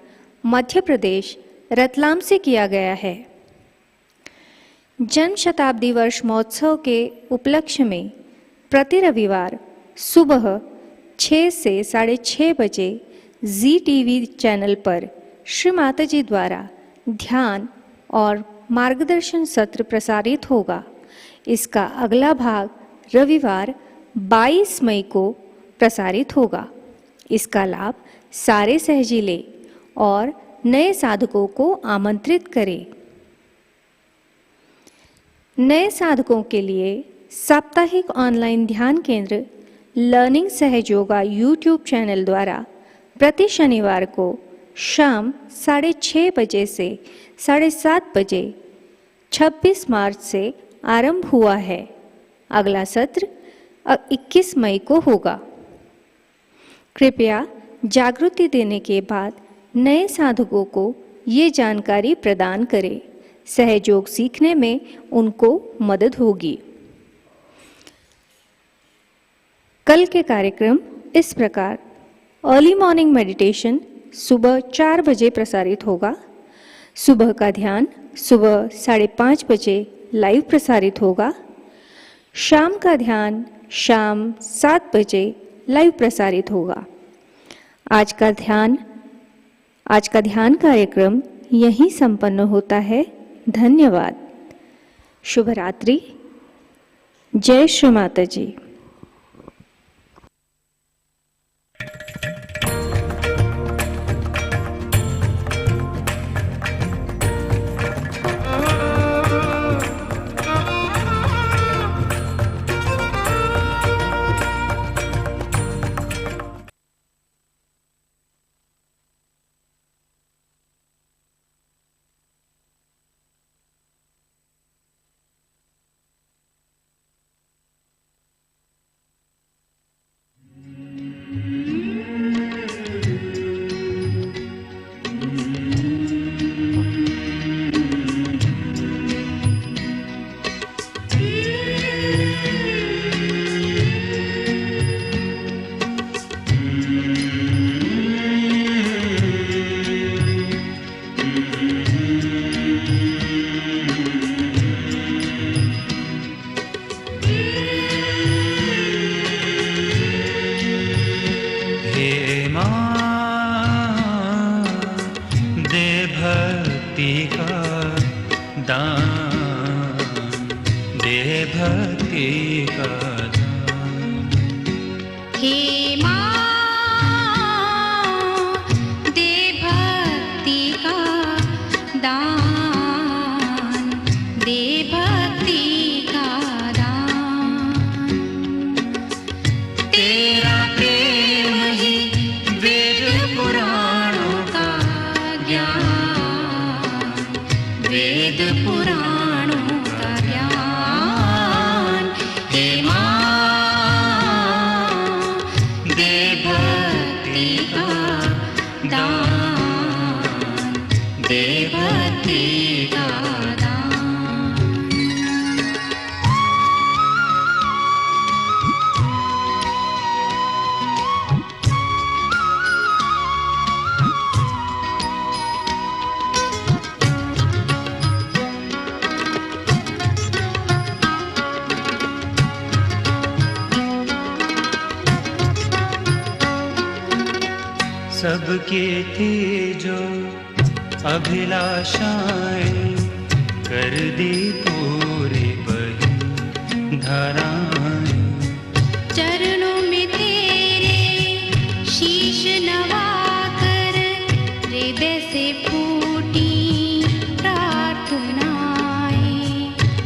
मध्य प्रदेश रतलाम से किया गया है। जन्म शताब्दी वर्ष महोत्सव के उपलक्ष्य में प्रति रविवार सुबह 6 से 6:30 बजे ZTV चैनल पर श्री माताजी द्वारा ध्यान और मार्गदर्शन सत्र प्रसारित होगा। इसका अगला भाग रविवार 22 मई को प्रसारित होगा। इसका लाभ सारे सहजी लें और नए साधकों को आमंत्रित करें। नए साधकों के लिए साप्ताहिक ऑनलाइन ध्यान केंद्र लर्निंग सहयोगा YouTube चैनल द्वारा प्रति शनिवार को शाम 6:30 बजे से 7:30 बजे 26 मार्च से आरंभ हुआ है। अगला सत्र 21 मई को होगा। कृपया जागृति देने के बाद नए साधकों को ये जानकारी प्रदान करें। सहयोग सीखने में उनको मदद होगी। कल के कार्यक्रम इस प्रकार: अर्ली मॉर्निंग मेडिटेशन सुबह 4 बजे प्रसारित होगा। सुबह का ध्यान सुबह 5:30 बजे लाइव प्रसारित होगा। शाम का ध्यान शाम 7 बजे लाइव प्रसारित होगा। आज का ध्यान कार्यक्रम यहीं संपन्न होता है। धन्यवाद। शुभ रात्रि। जय श्री माताजी। भक्ति का दान, दे भक्ति का दान। हे माँ दे भक्ति का दान, दे भक्ति का दान। तेरा प्रेम ही वेद पुराणों का ज्ञान, वेद पुराणों का ज्ञान। हे माँ दे भक्ति का दान, दे भक्ति का दान। सबकी थी जो अभिलाषाएं, कर दी पूरी बही धाराएं। चरणों में तेरे शीश नवाकर हृदय से फूटी प्रार्थनाएं।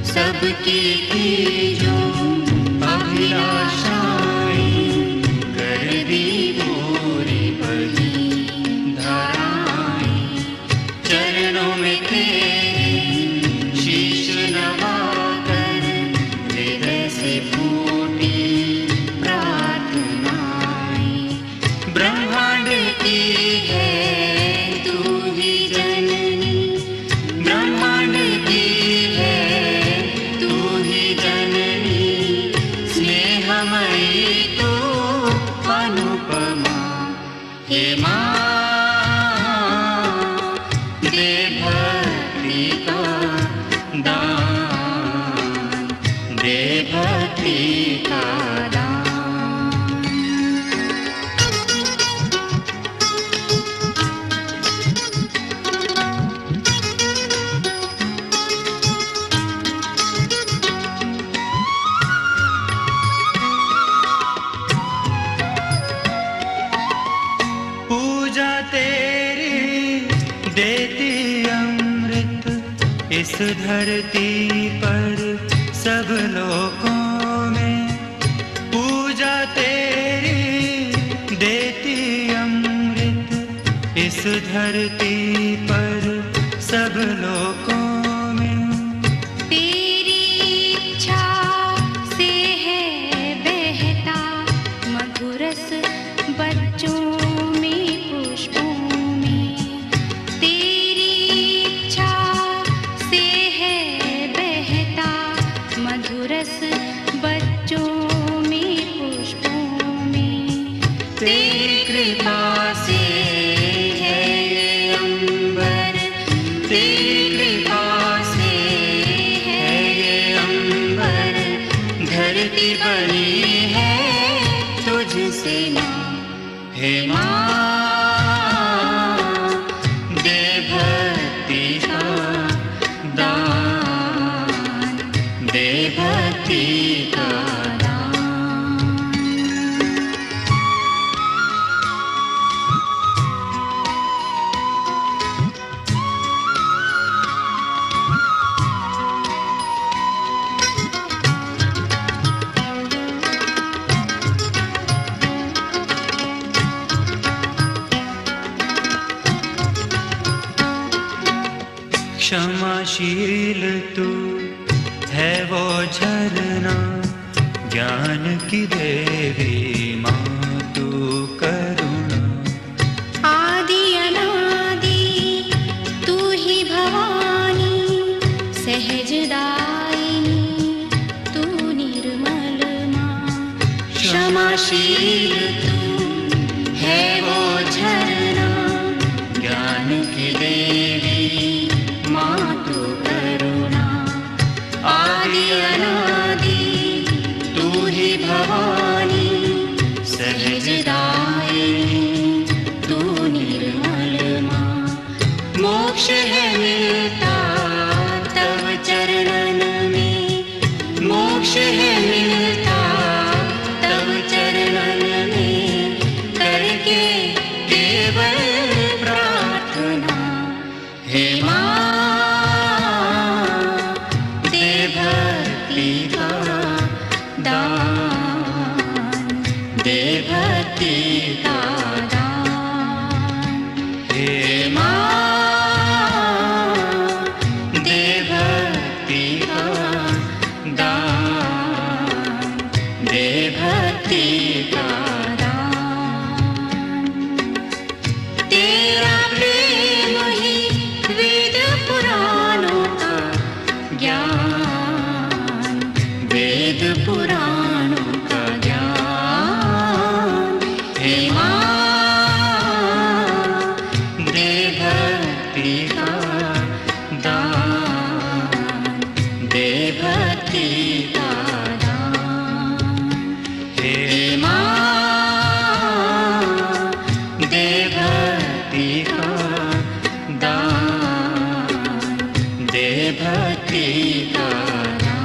सबकी थी जो अभिलाषाएं, कर दी पूरी बही धाराएं। चरणों में तेरे शीश नवाकर हृदय से फूटी प्रार्थनाएं। ब्रह्मांड की है तू ही जननी, ब्रह्मांड की है तू ही जननी। स्नेहमयी तू अनुपमा। हे माँ दे भक्ति का दान, दे भक्ति का दान। पूजा तेरी देती अमृत इस धरती पर सब लोगों में। पूजा तेरी देती अमृत इस धरती पर सब लोगों में। तेरी इच्छा से है बहता मधुरस बच्चों में पुष्पों में। तेरी इच्छा से है बहता मधुरस बच्चों में पुष्पों में। तेरी कृपा से है ये अंबर, तेरी कृपा से है ये अंबर। धरती बनी है तुझसे माँ। हे माँ दे भक्ति का दान, दे भक्ति का दान। क्षमाशील तू है वो झरना, ज्ञान की देवी माँ तू करुणा। आदि अनादि तू ही भवानी, सहजदायिनी तू निर्मल माँ। क्षमाशील तू है वो झरना, ज्ञान की देवी माँ तू करुणा। आदि अनादि तू ही भवानी, सहजदायिनी तू निर्मल माँ। मोक्ष है मिलता तव चरणन में, मोक्ष है मिलता तव चरणन में, करके केवल प्रार्थना। हे माँ दे भक्ति का दान, दे भक्ति का दान। हे माँ दे भक्ति का दान, दे भक्ति का दान। तेरा प्रेम ही वेद पुराणों का ज्ञान, वेद पुराणों का ज्ञान। हे माँ दे भक्ति का दान, दे भक्ति का दान। हे माँ दे भक्ति का दान, दे भक्ति का दान।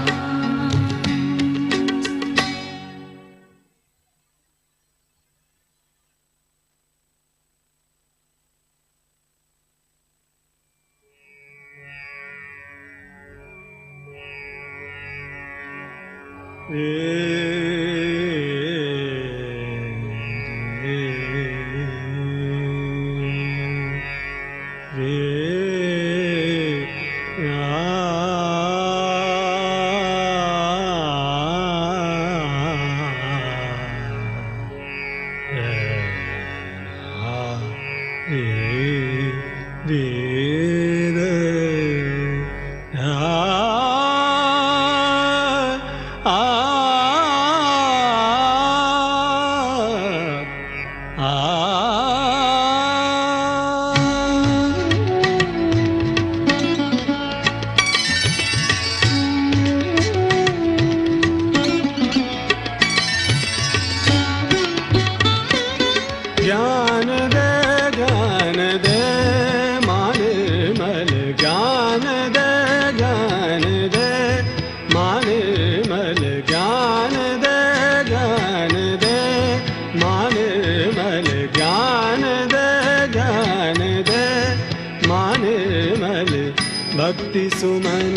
भक्ति सुमन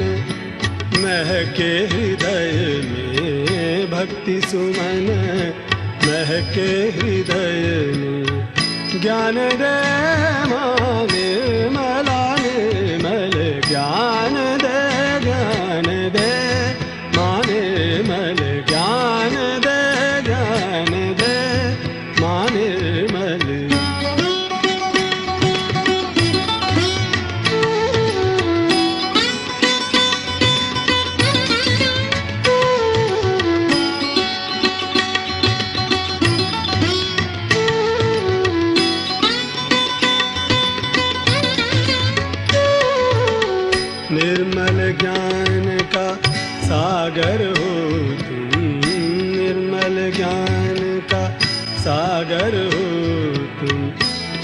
महके हृदय में, भक्ति सुमन महके हृदय में। ज्ञान दे माने मलाने मल, ज्ञान दे माने मल, ज्ञान दे माने मल। निर्मल ज्ञान का सागर हो तुम, निर्मल ज्ञान का सागर हो तुम।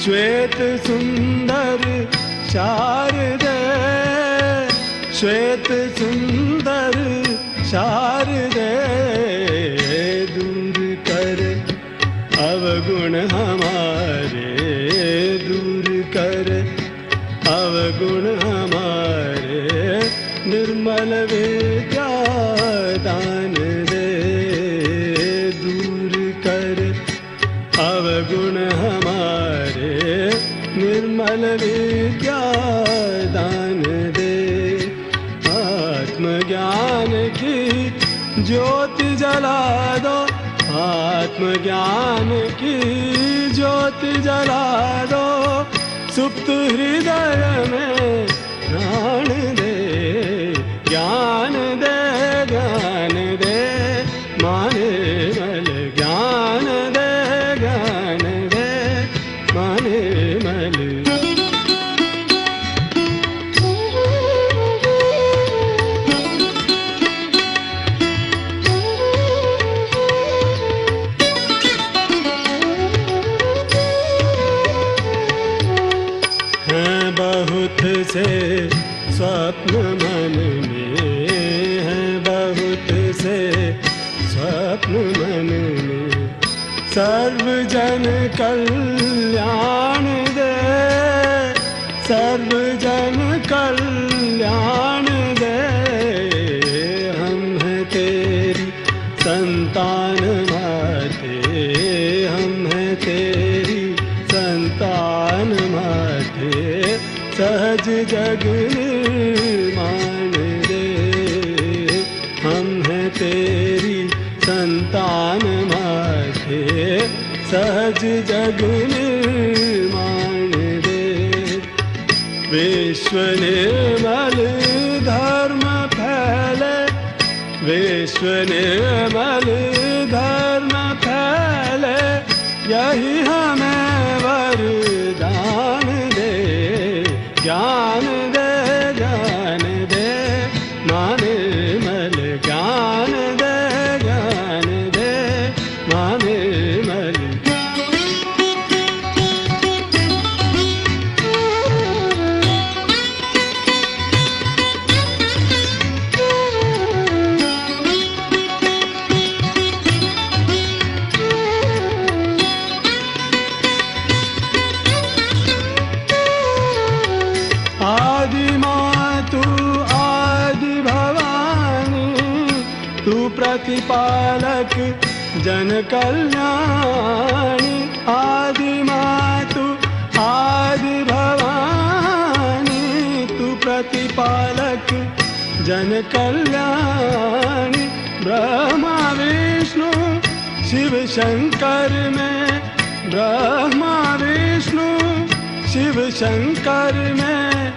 श्वेत सुंदर शारदे, श्वेत सुंदर शारदे, दूर कर अवगुण हमारे, दूर कर अवगुण हमारे। निर्मल विद्या दान दे, दूर कर अवगुण हमारे। निर्मल विद्या दान दे, आत्मज्ञान की ज्योति जला दो, आत्मज्ञान की ज्योति जला दो। सुप्त हृदय में प्राण दे, ज्ञान दे माने मल, ज्ञान दे माने मल। बहुत से स्वप्न मन में हैं, बहुत से स्वप्न मन में। सर्वजन कल्याण दे, सर्वजन कल्याण दे। हम हैं तेरी संतान माते, हम हैं तेरी संतान माते। सहज जग निर्माण दे, हम हैं तेरी संतान माते। सहज जग निर्माण दे। विश्व निर्मल धर्म फैले, विश्व निर्मल धर्म फैले। यही हमें वरदान दे, ज्ञान दे, ज्ञान दे। माँ निर्मल ज्ञान दे, ज्ञान दे। माँ निर्मल प्रतिपालक जन कल्याणी। आदि मातु आदि भवानी, तू प्रतिपालक जन कल्याणी। ब्रह्मा विष्णु शिव शंकर में, ब्रह्मा विष्णु शिव शंकर में।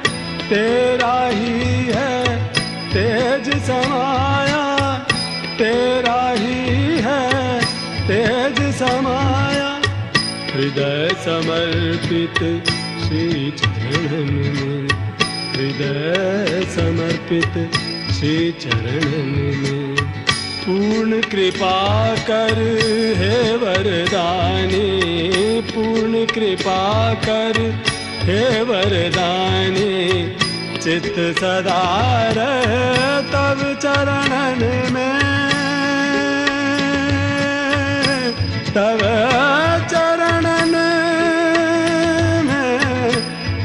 तेरा ही है तेज समाया, तेरा ही है तेज समाया। हृदय समर्पित श्री चरणन में, हृदय समर्पित श्री चरणन में। पूर्ण कृपा कर हे वरदानी, पूर्ण कृपा कर हे वरदानी। चित्त सदा रहे तब चरणन में, तब चरणन में,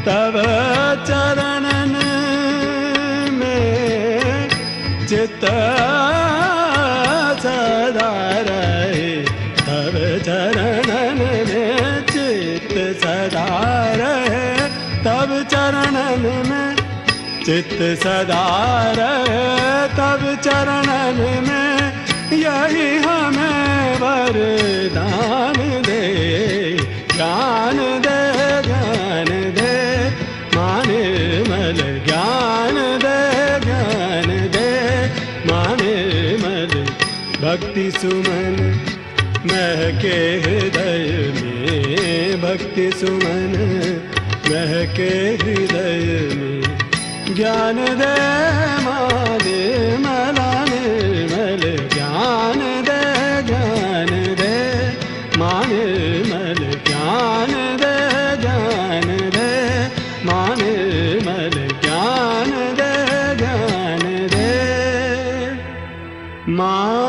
तब चरणन में। चित्त सदा रहे तब चरणन में, चित्त सदा रहे तब चरणन में। चित्त सदा रहे तब चरणन में। यही हमें वरदान दे, ज्ञान दे, ज्ञान दे। माँ निर्मल ज्ञान दे, ज्ञान दे। माँ निर्मल भक्ति सुमन महके हृदय में, भक्ति सुमन महके हृदय में। ज्ञान दे माँ निर्मला निर्मल, ज्ञान दे, ज्ञान दे। माँ निर्मल ज्ञान दे, ज्ञान दे। माँ निर्मल ज्ञान दे, ज्ञान दे। माँ